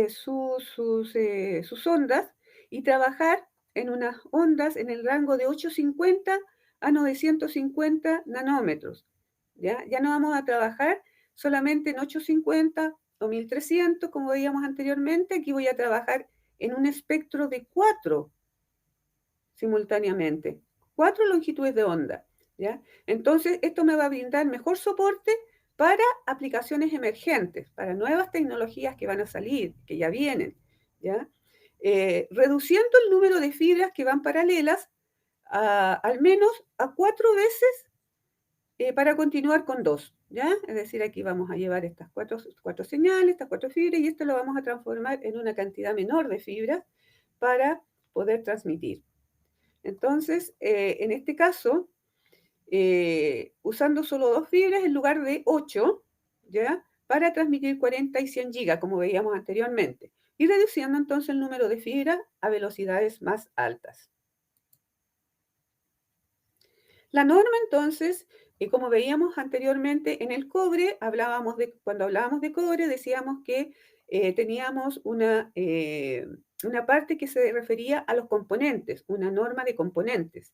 Speaker 2: sus ondas y trabajar en unas ondas en el rango de 850 a 950 nanómetros. Ya no vamos a trabajar solamente en 850 o 1300, como veíamos anteriormente. Aquí voy a trabajar en un espectro de 4 simultáneamente, 4 longitudes de onda, ¿ya? Entonces, esto me va a brindar mejor soporte para aplicaciones emergentes, para nuevas tecnologías que van a salir, que ya vienen, ¿ya? Reduciendo el número de fibras que van paralelas al menos a 4 veces para continuar con 2, ¿ya? Es decir, aquí vamos a llevar estas cuatro señales, estas 4 fibras, y esto lo vamos a transformar en una cantidad menor de fibras para poder transmitir. Entonces, en este caso, usando solo 2 fibras en lugar de 8, ¿ya? Para transmitir 40 y 100 gigas, como veíamos anteriormente, y reduciendo entonces el número de fibras a velocidades más altas. La norma entonces, como veíamos anteriormente en el cobre, cuando hablábamos de cobre decíamos que teníamos una parte que se refería a los componentes, una norma de componentes.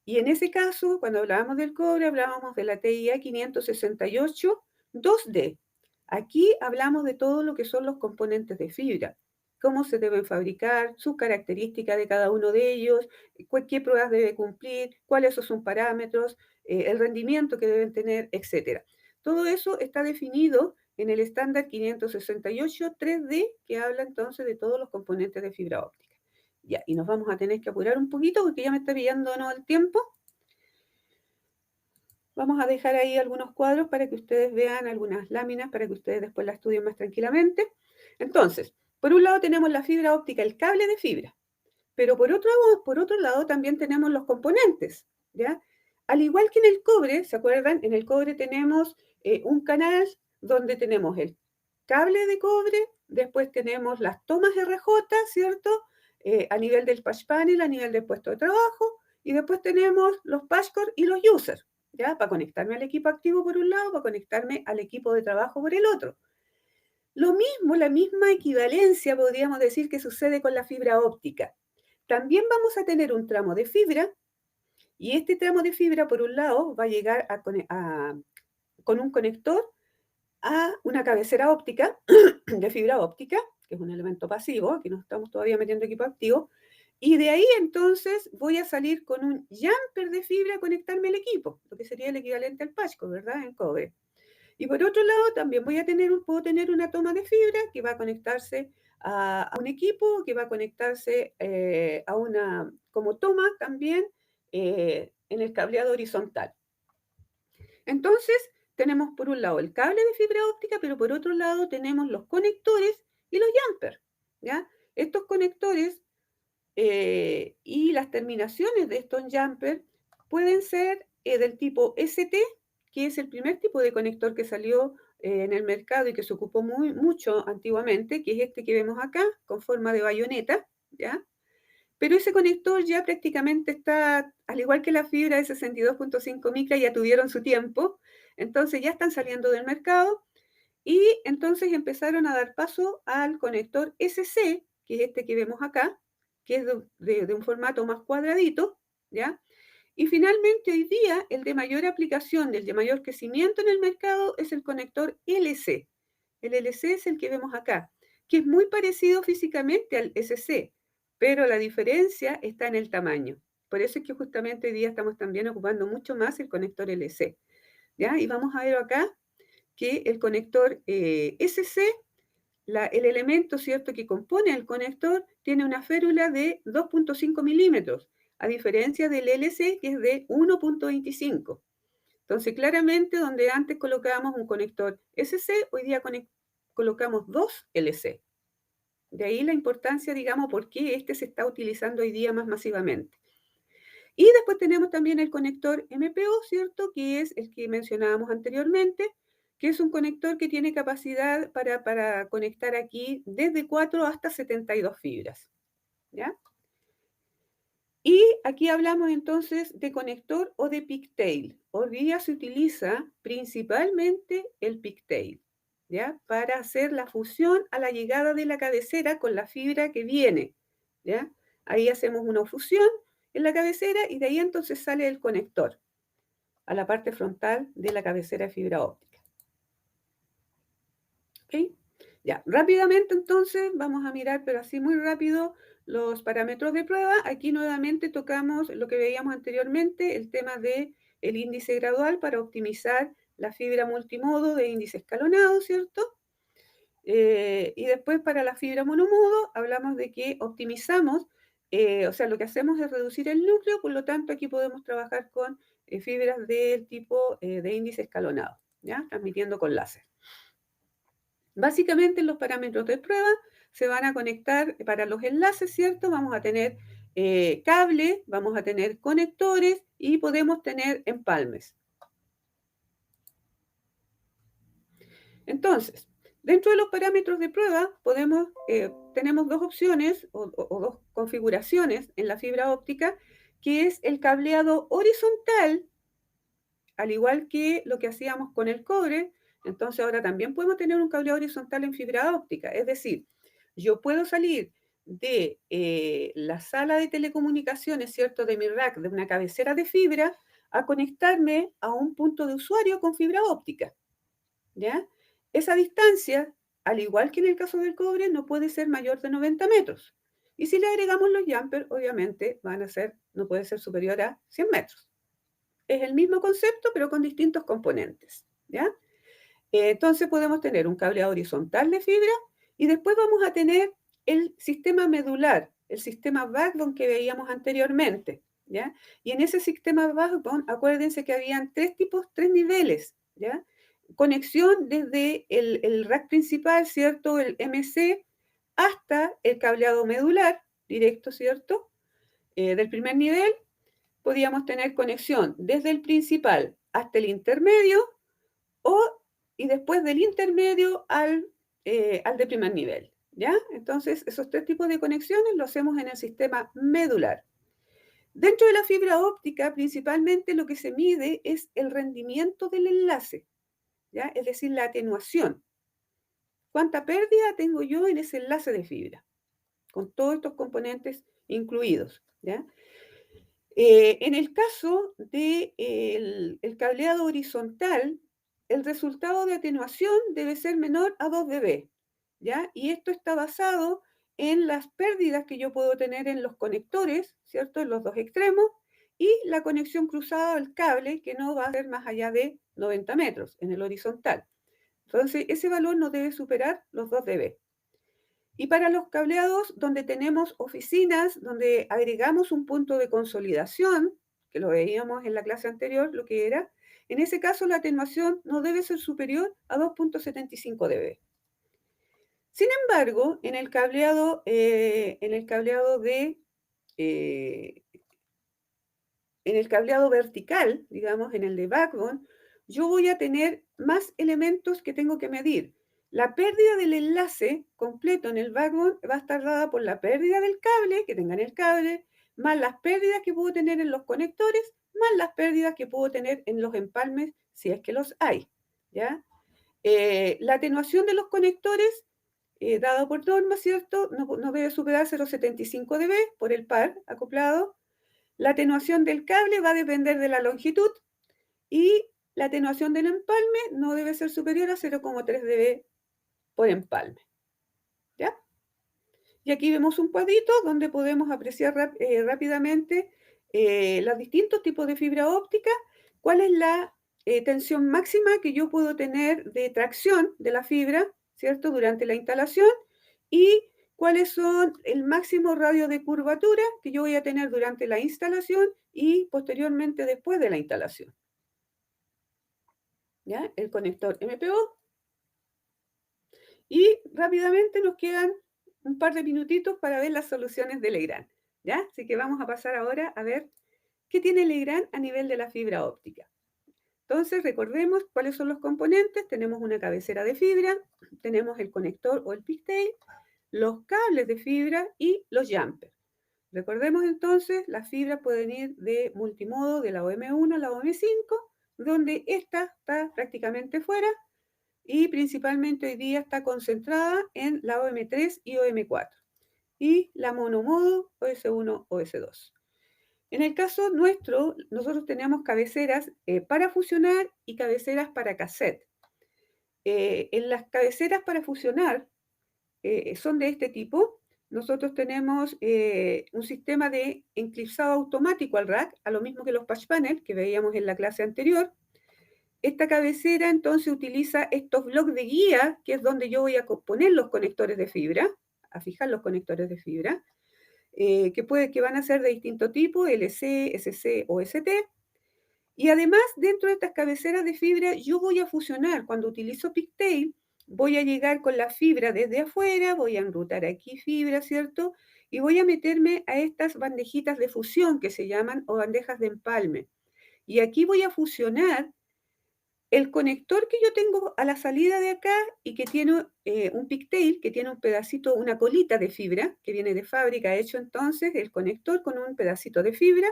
Speaker 2: Y en ese caso, cuando hablábamos del cobre, hablábamos de la TIA 568 2D. Aquí hablamos de todo lo que son los componentes de fibra, cómo se deben fabricar, sus características de cada uno de ellos, qué pruebas debe cumplir, cuáles son sus parámetros, el rendimiento que deben tener, etc. Todo eso está definido en el estándar 568 3D, que habla entonces de todos los componentes de fibra óptica. Ya, y nos vamos a tener que apurar un poquito porque ya me está pillando ¿no? el tiempo. Vamos a dejar ahí algunos cuadros para que ustedes vean algunas láminas, para que ustedes después las estudien más tranquilamente. Entonces, por un lado tenemos la fibra óptica, el cable de fibra, pero por otro lado también tenemos los componentes, ¿ya? Al igual que en el cobre, ¿se acuerdan? En el cobre tenemos un canal donde tenemos el cable de cobre, Después tenemos las tomas RJ, ¿cierto? A nivel del patch panel, a nivel del puesto de trabajo. Y después tenemos los patchcore y los users, ¿ya? Para conectarme al equipo activo por un lado, para conectarme al equipo de trabajo por el otro. Lo mismo, la misma equivalencia podríamos decir que sucede con la fibra óptica. También vamos a tener un tramo de fibra y este tramo de fibra por un lado va a llegar con un conector a una cabecera óptica de fibra óptica, que es un elemento pasivo, aquí no estamos todavía metiendo equipo activo, y de ahí entonces voy a salir con un jumper de fibra a conectarme al equipo, lo que sería el equivalente al patchcore, ¿verdad? En cobre. Y por otro lado, también puedo tener una toma de fibra que va a conectarse a un equipo, que va a conectarse como toma también en el cableado horizontal. Entonces, tenemos por un lado el cable de fibra óptica, pero por otro lado tenemos los conectores y los jumpers, ¿ya? Estos conectores y las terminaciones de estos jumpers pueden ser del tipo ST, que es el primer tipo de conector que salió en el mercado y que se ocupó mucho antiguamente, que es este que vemos acá, con forma de bayoneta, ¿ya? Pero ese conector ya prácticamente está, al igual que la fibra de 62.5 micras, ya tuvieron su tiempo, entonces ya están saliendo del mercado y entonces empezaron a dar paso al conector SC, que es este que vemos acá, que es de un formato más cuadradito, ¿ya? Y finalmente hoy día el de mayor aplicación, el de mayor crecimiento en el mercado es el conector LC. El LC es el que vemos acá, que es muy parecido físicamente al SC, pero la diferencia está en el tamaño. Por eso es que justamente hoy día estamos también ocupando mucho más el conector LC, ¿ya? Y vamos a ver acá que el conector SC, el elemento, ¿cierto?, que compone el conector, tiene una férula de 2.5 milímetros, a diferencia del LC, que es de 1.25. Entonces, claramente, donde antes colocábamos un conector SC, hoy día colocamos dos LC. De ahí la importancia, digamos, por qué este se está utilizando hoy día más masivamente. Y después tenemos también el conector MPO, ¿cierto?, que es el que mencionábamos anteriormente, que es un conector que tiene capacidad para conectar aquí desde 4 hasta 72 fibras, ¿ya? Y aquí hablamos entonces de conector o de pigtail. Hoy día se utiliza principalmente el pigtail, ¿ya? Para hacer la fusión a la llegada de la cabecera con la fibra que viene, ¿ya? Ahí hacemos una fusión en la cabecera y de ahí entonces sale el conector a la parte frontal de la cabecera de fibra óptica. ¿Ok? Ya, rápidamente entonces vamos a mirar, pero así muy rápido, los parámetros de prueba. Aquí nuevamente tocamos lo que veíamos anteriormente, el tema del índice gradual para optimizar la fibra multimodo de índice escalonado, ¿cierto? Y después para la fibra monomodo hablamos de que optimizamos, o sea, lo que hacemos es reducir el núcleo, por lo tanto aquí podemos trabajar con fibras del tipo de índice escalonado, ¿ya? Transmitiendo con láser. Básicamente los parámetros de prueba se van a conectar para los enlaces, ¿cierto? Vamos a tener cable, vamos a tener conectores y podemos tener empalmes. Entonces, dentro de los parámetros de prueba tenemos dos opciones o dos configuraciones en la fibra óptica, que es el cableado horizontal, al igual que lo que hacíamos con el cobre. Entonces ahora también podemos tener un cableado horizontal en fibra óptica, es decir, yo puedo salir de la sala de telecomunicaciones, ¿cierto?, de mi rack, de una cabecera de fibra, a conectarme a un punto de usuario con fibra óptica, ¿ya? Esa distancia, al igual que en el caso del cobre, no puede ser mayor de 90 metros. Y si le agregamos los jumpers, obviamente no puede ser superior a 100 metros. Es el mismo concepto, pero con distintos componentes, ¿ya? Entonces podemos tener un cableado horizontal de fibra y después vamos a tener el sistema medular, el sistema backbone que veíamos anteriormente, ¿ya? Y en ese sistema backbone, acuérdense que habían tres niveles, ¿ya? Conexión desde el rack principal, ¿cierto?, el MC, hasta el cableado medular directo, ¿cierto?, del primer nivel. Podíamos tener conexión desde el principal hasta el intermedio y después del intermedio al al de primer nivel, ¿ya? Entonces, esos tres tipos de conexiones lo hacemos en el sistema medular. Dentro de la fibra óptica, principalmente lo que se mide es el rendimiento del enlace, ¿ya? Es decir, la atenuación. ¿Cuánta pérdida tengo yo en ese enlace de fibra? Con todos estos componentes incluidos, ¿ya? En el caso del cableado horizontal, el resultado de atenuación debe ser menor a 2 dB, ¿ya? Y esto está basado en las pérdidas que yo puedo tener en los conectores, ¿cierto? En los dos extremos, y la conexión cruzada al cable, que no va a ser más allá de 90 metros en el horizontal. Entonces, ese valor no debe superar los 2 dB. Y para los cableados donde tenemos oficinas, donde agregamos un punto de consolidación, que lo veíamos en la clase anterior, lo que era, en ese caso la atenuación no debe ser superior a 2.75 dB. Sin embargo, en el cableado vertical, digamos, en el de backbone, yo voy a tener más elementos que tengo que medir. La pérdida del enlace completo en el backbone va a estar dada por la pérdida del cable, que tenga en el cable, más las pérdidas que puedo tener en los conectores, más las pérdidas que puedo tener en los empalmes, si es que los hay, ¿ya? La atenuación de los conectores, dado por norma, ¿cierto? No debe superar 0,75 dB por el par acoplado. La atenuación del cable va a depender de la longitud y la atenuación del empalme no debe ser superior a 0,3 dB por empalme, ¿ya? Y aquí vemos un cuadrito donde podemos apreciar rápidamente los distintos tipos de fibra óptica, cuál es la tensión máxima que yo puedo tener de tracción de la fibra, ¿cierto? Durante la instalación y cuáles son el máximo radio de curvatura que yo voy a tener durante la instalación y posteriormente después de la instalación. ¿Ya? El conector MPO. Y rápidamente nos quedan un par de minutitos para ver las soluciones de Legrand, ¿ya? Así que vamos a pasar ahora a ver qué tiene Legrand a nivel de la fibra óptica. Entonces, recordemos cuáles son los componentes. Tenemos una cabecera de fibra, tenemos el conector o el pigtail, los cables de fibra y los jumpers. Recordemos entonces, las fibras pueden ir de multimodo de la OM1 a la OM5, donde esta está prácticamente fuera y principalmente hoy día está concentrada en la OM3 y OM4 y la monomodo OS1, OS2. En el caso nuestro, nosotros tenemos cabeceras para fusionar y cabeceras para cassette. En las cabeceras para fusionar son de este tipo. Nosotros tenemos un sistema de enclipsado automático al rack, a lo mismo que los patch panel que veíamos en la clase anterior. Esta cabecera entonces utiliza estos bloques de guía, que es donde yo voy a poner los conectores de fibra, a fijar los conectores de fibra, que van a ser de distinto tipo, LC, SC o ST. Y además, dentro de estas cabeceras de fibra, yo voy a fusionar. Cuando utilizo pigtail, voy a llegar con la fibra desde afuera, voy a enrutar aquí fibra, ¿cierto? Y voy a meterme a estas bandejitas de fusión que se llaman o bandejas de empalme. Y aquí voy a fusionar el conector que yo tengo a la salida de acá y que tiene un pigtail, que tiene un pedacito, una colita de fibra que viene de fábrica, hecho entonces el conector con un pedacito de fibra,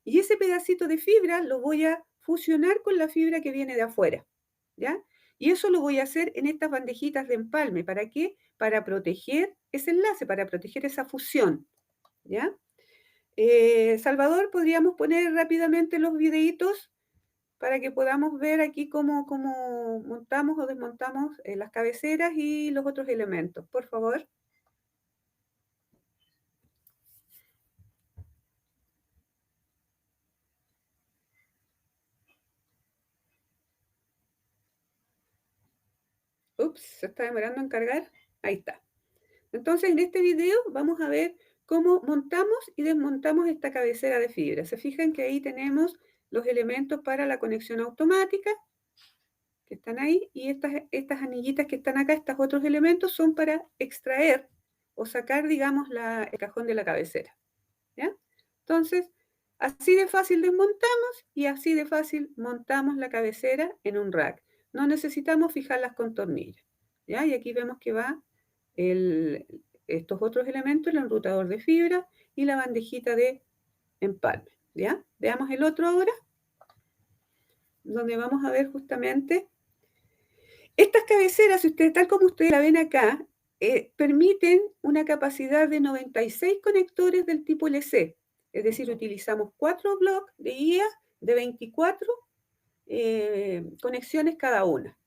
Speaker 2: y ese pedacito de fibra lo voy a fusionar con la fibra que viene de afuera, ¿ya? Y eso lo voy a hacer en estas bandejitas de empalme. ¿Para qué? Para proteger ese enlace, para proteger esa fusión, ¿ya? Salvador, podríamos poner rápidamente los videitos para que podamos ver aquí cómo montamos o desmontamos las cabeceras y los otros elementos. Por favor. Ups, se está demorando en cargar. Ahí está. Entonces, en este video vamos a ver cómo montamos y desmontamos esta cabecera de fibra. Se fijan que ahí tenemos los elementos para la conexión automática, que están ahí, y estas anillitas que están acá, estos otros elementos, son para extraer o sacar, digamos, el cajón de la cabecera, ¿ya? Entonces, así de fácil desmontamos y así de fácil montamos la cabecera en un rack. No necesitamos fijarlas con tornillos. ¿ya? Y aquí vemos que va estos otros elementos, el enrutador de fibra y la bandejita de empalme, ¿ya? Veamos el otro ahora, donde vamos a ver justamente estas cabeceras, tal como ustedes la ven acá, permiten una capacidad de 96 conectores del tipo LC. Es decir, utilizamos 4 blocks de guía de 24 conexiones cada una,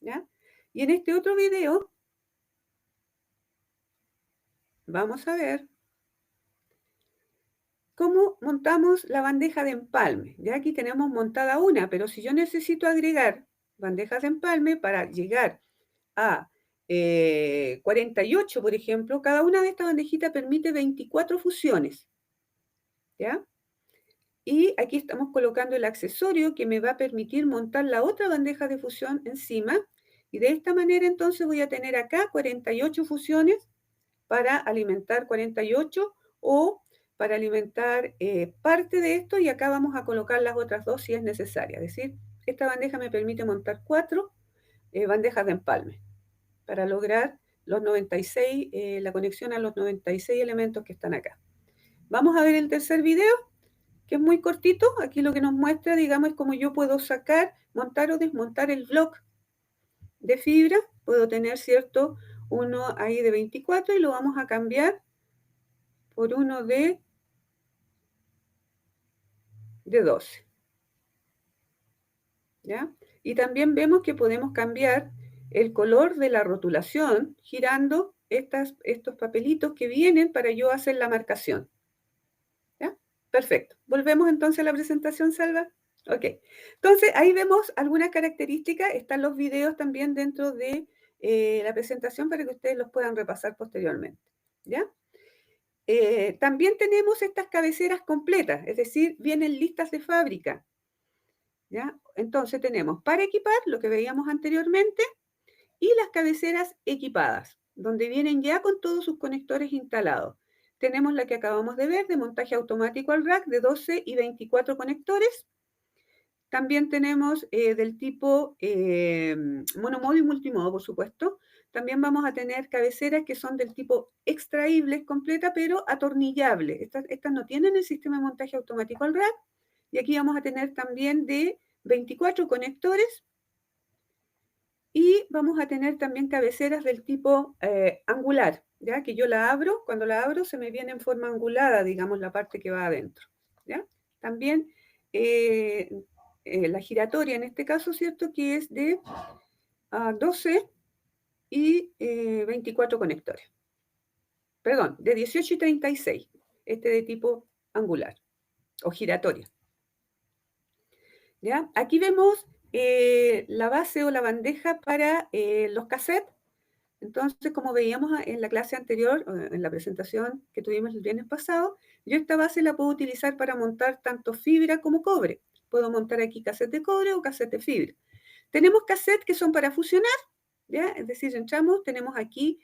Speaker 2: ¿ya? Y en este otro video vamos a ver cómo montamos la bandeja de empalme. Ya aquí tenemos montada una, pero si yo necesito agregar bandejas de empalme para llegar a 48, por ejemplo, cada una de estas bandejitas permite 24 fusiones, ¿ya? Y aquí estamos colocando el accesorio que me va a permitir montar la otra bandeja de fusión encima, y de esta manera entonces voy a tener acá 48 fusiones para alimentar 48 o para alimentar parte de esto, y acá vamos a colocar las otras dos si es necesaria. Es decir, esta bandeja me permite montar 4 bandejas de empalme para lograr los 96, la conexión a los 96 elementos que están acá. Vamos a ver el tercer video, que es muy cortito. Aquí lo que nos muestra, digamos, es cómo yo puedo sacar, montar o desmontar el bloque de fibra. Puedo tener, ¿cierto?, uno ahí de 24 y lo vamos a cambiar por uno de 12. ¿Ya? Y también vemos que podemos cambiar el color de la rotulación girando estos papelitos que vienen para yo hacer la marcación. ¿Ya? Perfecto. Volvemos entonces a la presentación, Salva. Ok. Entonces, ahí vemos algunas características. Están los videos también dentro de la presentación para que ustedes los puedan repasar posteriormente. ¿Ya? También tenemos estas cabeceras completas, es decir, vienen listas de fábrica. ¿Ya? Entonces tenemos para equipar, lo que veíamos anteriormente, y las cabeceras equipadas, donde vienen ya con todos sus conectores instalados. Tenemos la que acabamos de ver, de montaje automático al rack, de 12 y 24 conectores. También tenemos del tipo monomodo y multimodo, por supuesto. También vamos a tener cabeceras que son del tipo extraíbles completa, pero atornillable. Estas no tienen el sistema de montaje automático al rack. Y aquí vamos a tener también de 24 conectores. Y vamos a tener también cabeceras del tipo angular, ¿ya? Que yo la abro, cuando la abro se me viene en forma angulada, digamos, la parte que va adentro, ¿ya? También la giratoria en este caso, ¿cierto? Que es de 12 y 24 conectores. Perdón, de 18 y 36, este de tipo angular o giratoria. ¿Ya? Aquí vemos la base o la bandeja para los cassettes. Entonces, como veíamos en la clase anterior, en la presentación que tuvimos el viernes pasado, yo esta base la puedo utilizar para montar tanto fibra como cobre. Puedo montar aquí cassette de cobre o cassette de fibra. Tenemos cassettes que son para fusionar, ¿ya? Es decir, entramos, tenemos aquí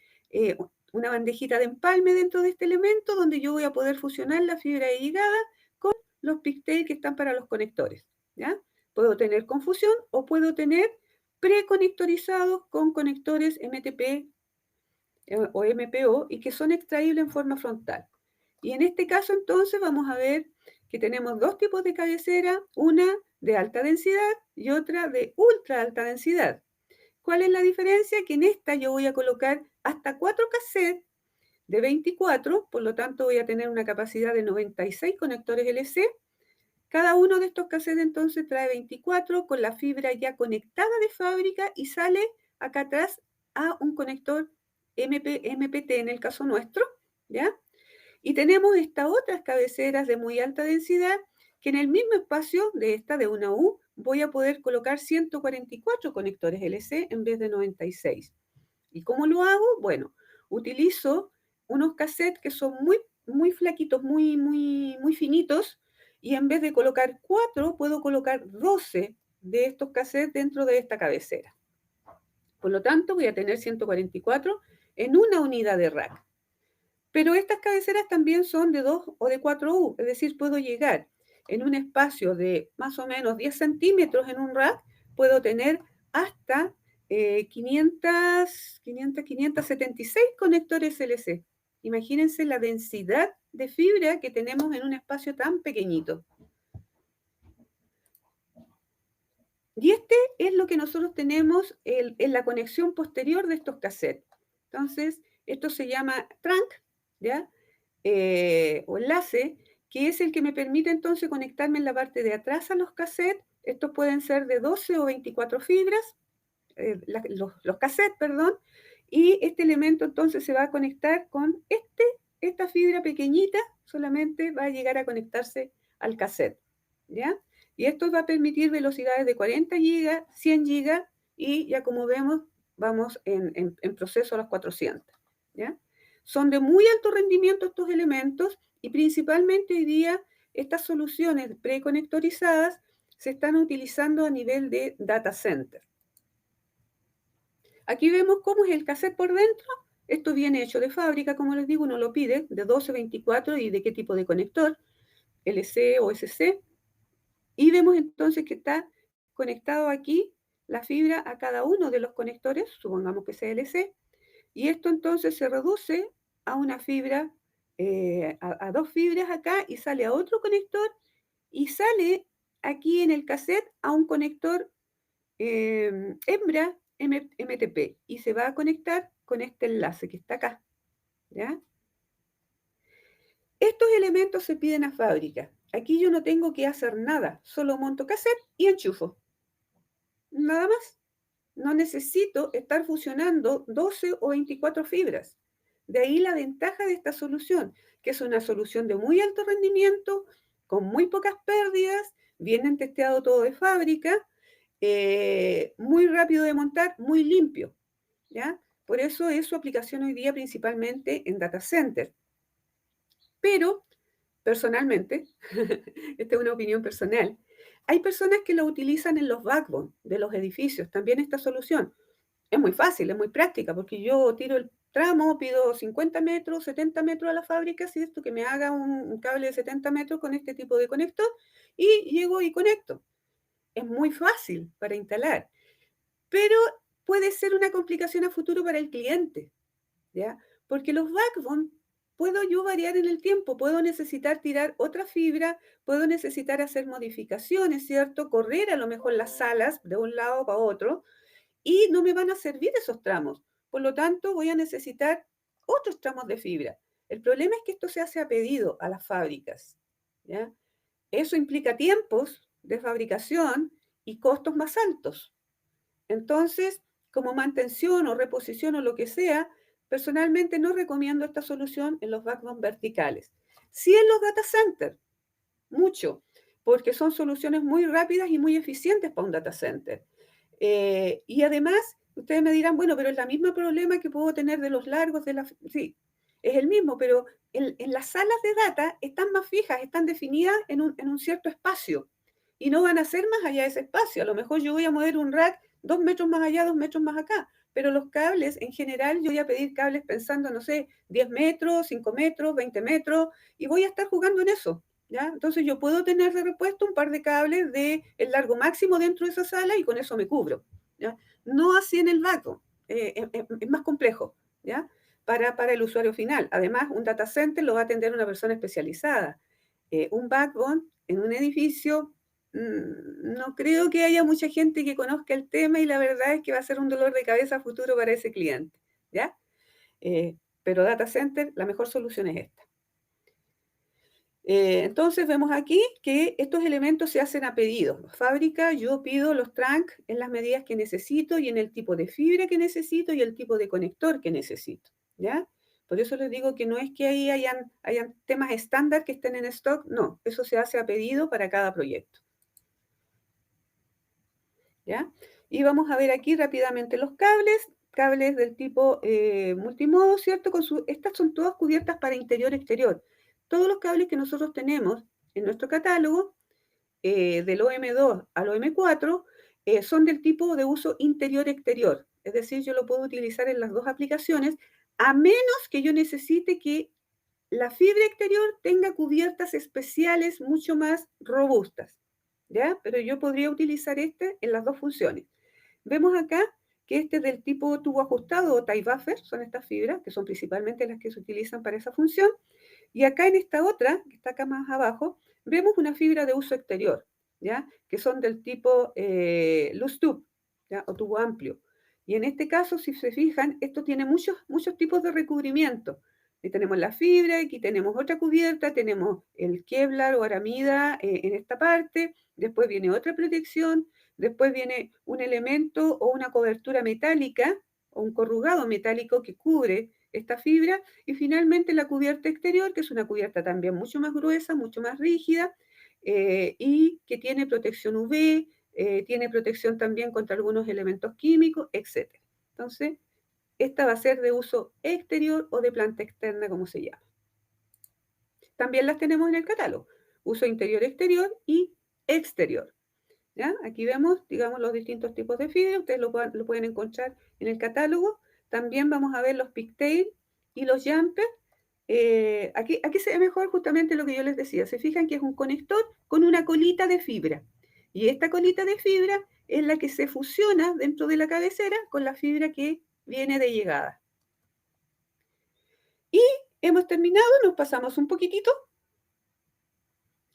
Speaker 2: una bandejita de empalme dentro de este elemento donde yo voy a poder fusionar la fibra de llegada con los pigtails que están para los conectores, ¿ya? Puedo tener confusión o puedo tener preconectorizados con conectores MTP o MPO y que son extraíbles en forma frontal. Y en este caso entonces vamos a ver que tenemos dos tipos de cabecera, una de alta densidad y otra de ultra alta densidad. ¿Cuál es la diferencia? Que en esta yo voy a colocar hasta 4 cassettes de 24, por lo tanto voy a tener una capacidad de 96 conectores LC. Cada uno de estos cassettes entonces trae 24 con la fibra ya conectada de fábrica y sale acá atrás a un conector MPT en el caso nuestro, ¿ya? Y tenemos estas otras cabeceras de muy alta densidad que en el mismo espacio de esta de una U voy a poder colocar 144 conectores LC en vez de 96. ¿Y cómo lo hago? Bueno, utilizo unos cassettes que son muy flaquitos, muy finitos, y en vez de colocar 4, puedo colocar 12 de estos cassettes dentro de esta cabecera. Por lo tanto, voy a tener 144 en una unidad de rack. Pero estas cabeceras también son de 2 o de 4U, es decir, puedo llegar en un espacio de más o menos 10 centímetros en un rack, puedo tener hasta 576 conectores LC. Imagínense la densidad de fibra que tenemos en un espacio tan pequeñito. Y este es lo que nosotros tenemos en la conexión posterior de estos cassettes. Entonces, esto se llama trunk, ¿ya? O enlace, que es el que me permite entonces conectarme en la parte de atrás a los cassettes. Estos pueden ser de 12 o 24 fibras, los cassettes, perdón, y este elemento entonces se va a conectar con esta fibra pequeñita, solamente va a llegar a conectarse al cassette, ¿ya? Y esto va a permitir velocidades de 40 GB, 100 GB, y ya como vemos, vamos en proceso a los 400, ¿ya? Son de muy alto rendimiento estos elementos, y principalmente hoy día estas soluciones preconectorizadas se están utilizando a nivel de data center. Aquí vemos cómo es el cassette por dentro. Esto viene hecho de fábrica, como les digo, uno lo pide de 12, 24 y de qué tipo de conector, LC o SC. Y vemos entonces que está conectado aquí la fibra a cada uno de los conectores, supongamos que sea LC, y esto entonces se reduce a una fibra, a dos fibras acá, y sale a otro conector, y sale aquí en el cassette a un conector hembra MTP, y se va a conectar con este enlace que está acá, ¿ya? Estos elementos se piden a fábrica. Aquí yo no tengo que hacer nada, solo monto cassette y enchufo. Nada más. No necesito estar fusionando 12 o 24 fibras. De ahí la ventaja de esta solución, que es una solución de muy alto rendimiento, con muy pocas pérdidas, vienen testeado todo de fábrica, muy rápido de montar, muy limpio, ¿ya? Por eso es su aplicación hoy día principalmente en data center. Pero, personalmente, esta es una opinión personal, hay personas que lo utilizan en los backbone de los edificios, también esta solución. Es muy fácil, es muy práctica, porque yo tiro el tramo, pido 50 metros, 70 metros a la fábrica, si esto que me haga un cable de 70 metros con este tipo de conector, y llego y conecto. Es muy fácil para instalar, pero puede ser una complicación a futuro para el cliente, ¿ya? Porque los backbone puedo yo variar en el tiempo, puedo necesitar tirar otra fibra, puedo necesitar hacer modificaciones, ¿cierto? Correr a lo mejor las salas de un lado para otro, y no me van a servir esos tramos. Por lo tanto, voy a necesitar otros tramos de fibra. El problema es que esto se hace a pedido a las fábricas, ¿ya? Eso implica tiempos de fabricación y costos más altos. Entonces, como mantención o reposición o lo que sea, personalmente no recomiendo esta solución en los backbone verticales. Sí en los data centers, mucho, porque son soluciones muy rápidas y muy eficientes para un data center. Y además, ustedes me dirán, bueno, pero es el mismo problema que puedo tener de los largos, sí, es el mismo, pero en las salas de data están más fijas, están definidas en un cierto espacio y no van a ser más allá de ese espacio. A lo mejor yo voy a mover un rack 2 metros más allá, 2 metros más acá, pero los cables, en general, yo voy a pedir cables pensando, no sé, 10 metros, 5 metros, 20 metros, y voy a estar jugando en eso. ¿Ya? Entonces yo puedo tener de repuesto un par de cables de el largo máximo dentro de esa sala y con eso me cubro, ¿ya? No así en el backbone, es más complejo, ¿ya? Para el usuario final. Además, un data center lo va a atender una persona especializada. Un backbone en un edificio, no creo que haya mucha gente que conozca el tema, y la verdad es que va a ser un dolor de cabeza futuro para ese cliente, ¿ya? Pero data center, la mejor solución es esta. Entonces vemos aquí que estos elementos se hacen a pedido. Fábrica, yo pido los trunk en las medidas que necesito y en el tipo de fibra que necesito y el tipo de conector que necesito, ¿ya? Por eso les digo que no es que ahí hayan temas estándar que estén en stock, no, eso se hace a pedido para cada proyecto, ¿ya? Y vamos a ver aquí rápidamente los cables del tipo multimodo, ¿cierto? Estas son todas cubiertas para interior-exterior. Todos los cables que nosotros tenemos en nuestro catálogo, del OM2 al OM4, son del tipo de uso interior-exterior. Es decir, yo lo puedo utilizar en las dos aplicaciones, a menos que yo necesite que la fibra exterior tenga cubiertas especiales mucho más robustas, ¿ya? Pero yo podría utilizar este en las dos funciones. Vemos acá que este es del tipo tubo ajustado o tie buffer, son estas fibras, que son principalmente las que se utilizan para esa función. Y acá en esta otra, que está acá más abajo, vemos una fibra de uso exterior, ¿ya? Que son del tipo loose tube, ¿ya? O tubo amplio. Y en este caso, si se fijan, esto tiene muchos tipos de recubrimiento. Aquí tenemos la fibra, aquí tenemos otra cubierta, tenemos el Kevlar o aramida en esta parte, después viene otra protección, después viene un elemento o una cobertura metálica o un corrugado metálico que cubre esta fibra, y finalmente la cubierta exterior, que es una cubierta también mucho más gruesa, mucho más rígida, y que tiene protección UV, tiene protección también contra algunos elementos químicos, etc. Entonces, esta va a ser de uso exterior o de planta externa, como se llama. También las tenemos en el catálogo, uso interior-exterior y exterior. ¿Ya? Aquí vemos, digamos, los distintos tipos de fibra, ustedes lo pueden encontrar en el catálogo. También vamos a ver los pigtail y los jumper. Aquí se ve mejor justamente lo que yo les decía. Se fijan que es un conector con una colita de fibra. Y esta colita de fibra es la que se fusiona dentro de la cabecera con la fibra que viene de llegada. Y hemos terminado, nos pasamos un poquitito,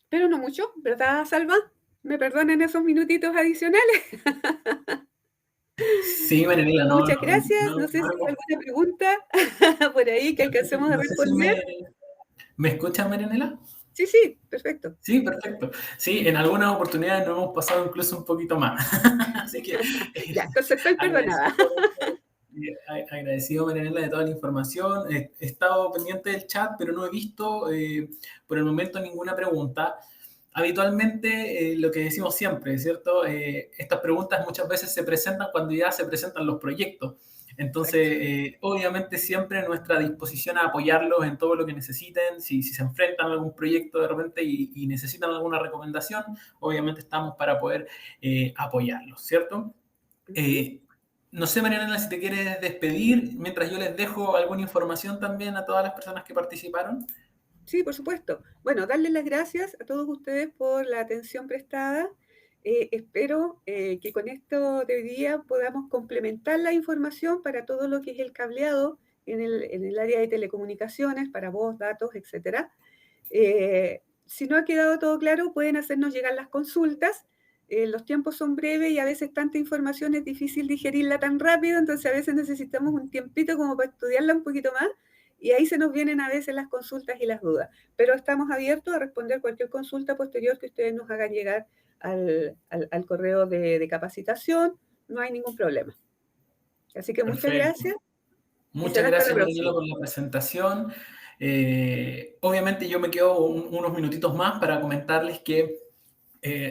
Speaker 2: pero no mucho, ¿verdad, Salva? ¿Me perdonan esos minutitos adicionales?
Speaker 1: Sí, Marianela,
Speaker 2: Muchas gracias. No sé si hay alguna pregunta por ahí que alcancemos a
Speaker 1: no sé si
Speaker 2: responder.
Speaker 1: me escuchas, Marianela.
Speaker 2: Sí, sí, perfecto.
Speaker 1: Sí, perfecto. Sí, en algunas oportunidades nos hemos pasado incluso un poquito más. Así que
Speaker 2: Ya, entonces estoy perdonada.
Speaker 1: Agradecido, Marianela, de toda la información. He estado pendiente del chat, pero no he visto por el momento ninguna pregunta. Habitualmente, lo que decimos siempre, ¿cierto? Estas preguntas muchas veces se presentan cuando ya se presentan los proyectos. Entonces, obviamente siempre nuestra disposición a apoyarlos en todo lo que necesiten, si se enfrentan a algún proyecto de repente y necesitan alguna recomendación, obviamente estamos para poder apoyarlos, ¿cierto? No sé, Mariana, si te quieres despedir, mientras yo les dejo alguna información también a todas las personas que participaron.
Speaker 2: Sí, por supuesto. Bueno, darles las gracias a todos ustedes por la atención prestada. Espero que con esto de hoy día podamos complementar la información para todo lo que es el cableado en el área de telecomunicaciones, para voz, datos, etc. Si no ha quedado todo claro, pueden hacernos llegar las consultas. Los tiempos son breves y a veces tanta información es difícil digerirla tan rápido, entonces a veces necesitamos un tiempito como para estudiarla un poquito más. Y ahí se nos vienen a veces las consultas y las dudas. Pero estamos abiertos a responder cualquier consulta posterior que ustedes nos hagan llegar al correo de capacitación. No hay ningún problema. Así que muchas gracias.
Speaker 1: Muchas gracias, Marianela, por la presentación. Obviamente yo me quedo unos minutitos más para comentarles que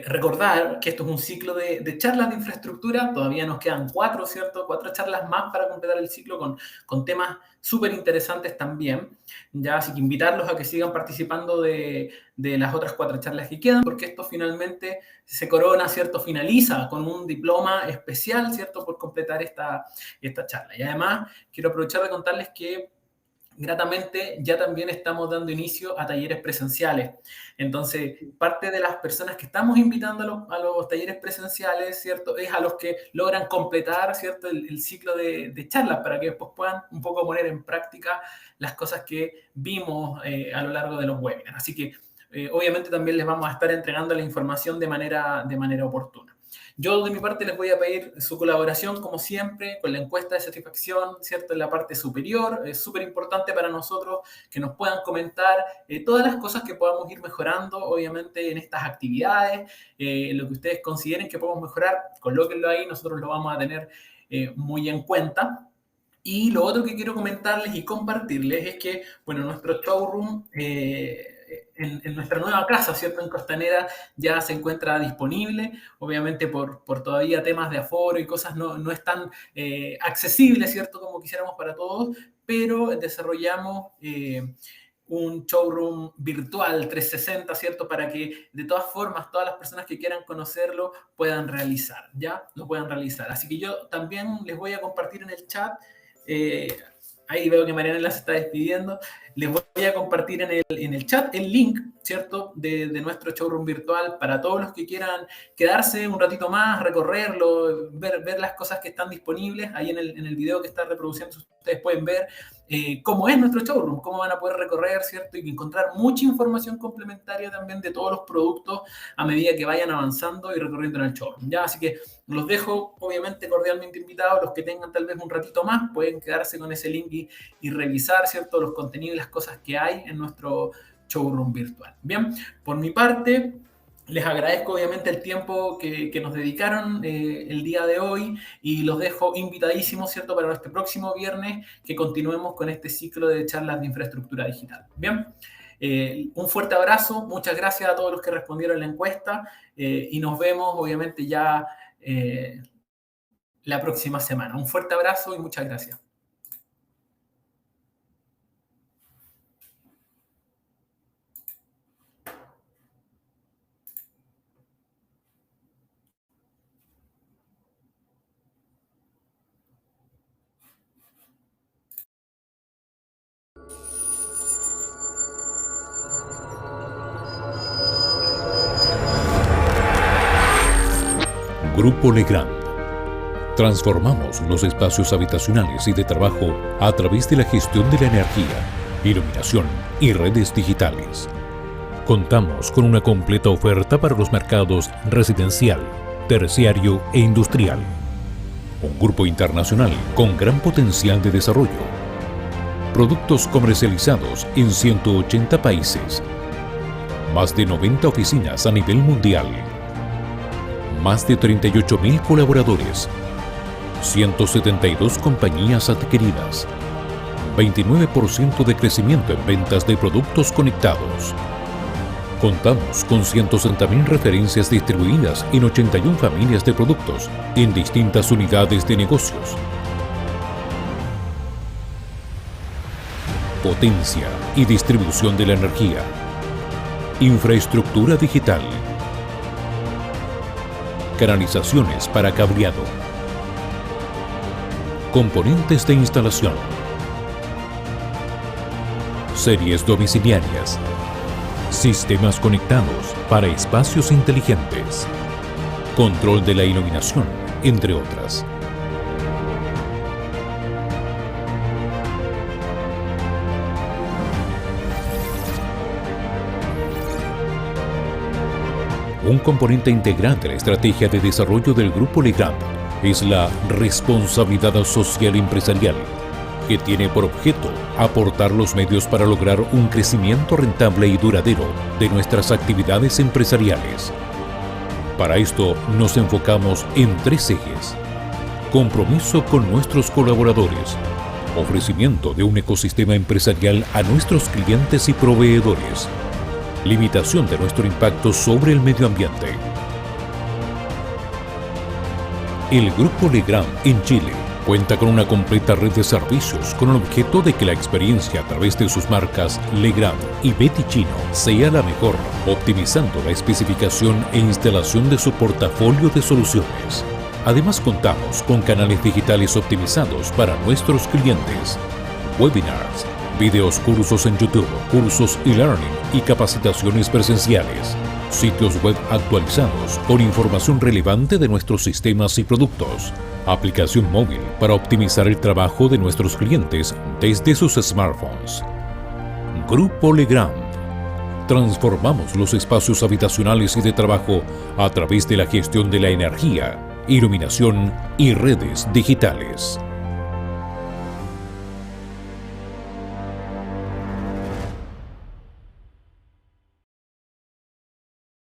Speaker 1: recordar que esto es un ciclo de charlas de infraestructura, todavía nos quedan 4, ¿cierto? 4 charlas más para completar el ciclo con temas súper interesantes también, ya, así que invitarlos a que sigan participando de las otras 4 charlas que quedan, porque esto finalmente se corona, ¿cierto? Finaliza con un diploma especial, ¿cierto? Por completar esta charla. Y además, quiero aprovechar de contarles que gratamente ya también estamos dando inicio a talleres presenciales. Entonces, parte de las personas que estamos invitando a los talleres presenciales, ¿cierto? Es a los que logran completar, ¿cierto? El ciclo de charlas para que después puedan un poco poner en práctica las cosas que vimos a lo largo de los webinars. Así que, obviamente, también les vamos a estar entregando la información de manera oportuna. Yo de mi parte les voy a pedir su colaboración, como siempre, con la encuesta de satisfacción, ¿cierto? En la parte superior. Es súper importante para nosotros que nos puedan comentar todas las cosas que podamos ir mejorando, obviamente, en estas actividades. Lo que ustedes consideren que podemos mejorar, colóquenlo ahí, nosotros lo vamos a tener muy en cuenta. Y lo otro que quiero comentarles y compartirles es que, bueno, nuestro showroom en nuestra nueva casa, ¿cierto? En Costanera ya se encuentra disponible. Obviamente por todavía temas de aforo y cosas no es tan accesible, ¿cierto? Como quisiéramos para todos, pero desarrollamos un showroom virtual 360, ¿cierto? Para que de todas formas todas las personas que quieran conocerlo puedan realizar, ¿ya? Lo puedan realizar. Así que yo también les voy a compartir en el chat ahí veo que Marianela se está despidiendo. Les voy a compartir en el chat el link, ¿cierto?, de nuestro showroom virtual para todos los que quieran quedarse un ratito más, recorrerlo, ver las cosas que están disponibles. Ahí en el video que está reproduciendo ustedes pueden ver cómo es nuestro showroom, cómo van a poder recorrer, ¿cierto? Y encontrar mucha información complementaria también de todos los productos a medida que vayan avanzando y recorriendo en el showroom, ¿ya? Así que los dejo, obviamente, cordialmente invitados. Los que tengan tal vez un ratito más pueden quedarse con ese link y revisar, ¿cierto?, los contenidos y las cosas que hay en nuestro showroom virtual. Bien, por mi parte, les agradezco obviamente el tiempo que nos dedicaron el día de hoy y los dejo invitadísimos, ¿cierto?, para nuestro próximo viernes que continuemos con este ciclo de charlas de infraestructura digital. Bien, un fuerte abrazo, muchas gracias a todos los que respondieron la encuesta y nos vemos obviamente ya la próxima semana. Un fuerte abrazo y muchas gracias.
Speaker 3: Grupo Legrand. Transformamos los espacios habitacionales y de trabajo a través de la gestión de la energía, iluminación y redes digitales. Contamos con una completa oferta para los mercados residencial, terciario e industrial. Un grupo internacional con gran potencial de desarrollo. Productos comercializados en 180 países. Más de 90 oficinas a nivel mundial. Más de 38.000 colaboradores, 172 compañías adquiridas, 29% de crecimiento en ventas de productos conectados. Contamos con 160.000 referencias distribuidas en 81 familias de productos en distintas unidades de negocios. Potencia y distribución de la energía. Infraestructura digital. Canalizaciones para cableado. Componentes de instalación. Series domiciliarias. Sistemas conectados para espacios inteligentes. Control de la iluminación, entre otras. Un componente integral de la estrategia de desarrollo del Grupo Legrand es la responsabilidad social empresarial, que tiene por objeto aportar los medios para lograr un crecimiento rentable y duradero de nuestras actividades empresariales. Para esto nos enfocamos en 3 ejes: compromiso con nuestros colaboradores, ofrecimiento de un ecosistema empresarial a nuestros clientes y proveedores, limitación de nuestro impacto sobre el medio ambiente. El Grupo Legrand en Chile cuenta con una completa red de servicios con el objeto de que la experiencia a través de sus marcas Legrand y Beticino sea la mejor, optimizando la especificación e instalación de su portafolio de soluciones. Además, contamos con canales digitales optimizados para nuestros clientes, webinars, videos, cursos en YouTube, cursos e-learning y capacitaciones presenciales, sitios web actualizados con información relevante de nuestros sistemas y productos, aplicación móvil para optimizar el trabajo de nuestros clientes desde sus smartphones. Grupo Legrand. Transformamos los espacios habitacionales y de trabajo a través de la gestión de la energía, iluminación y redes digitales.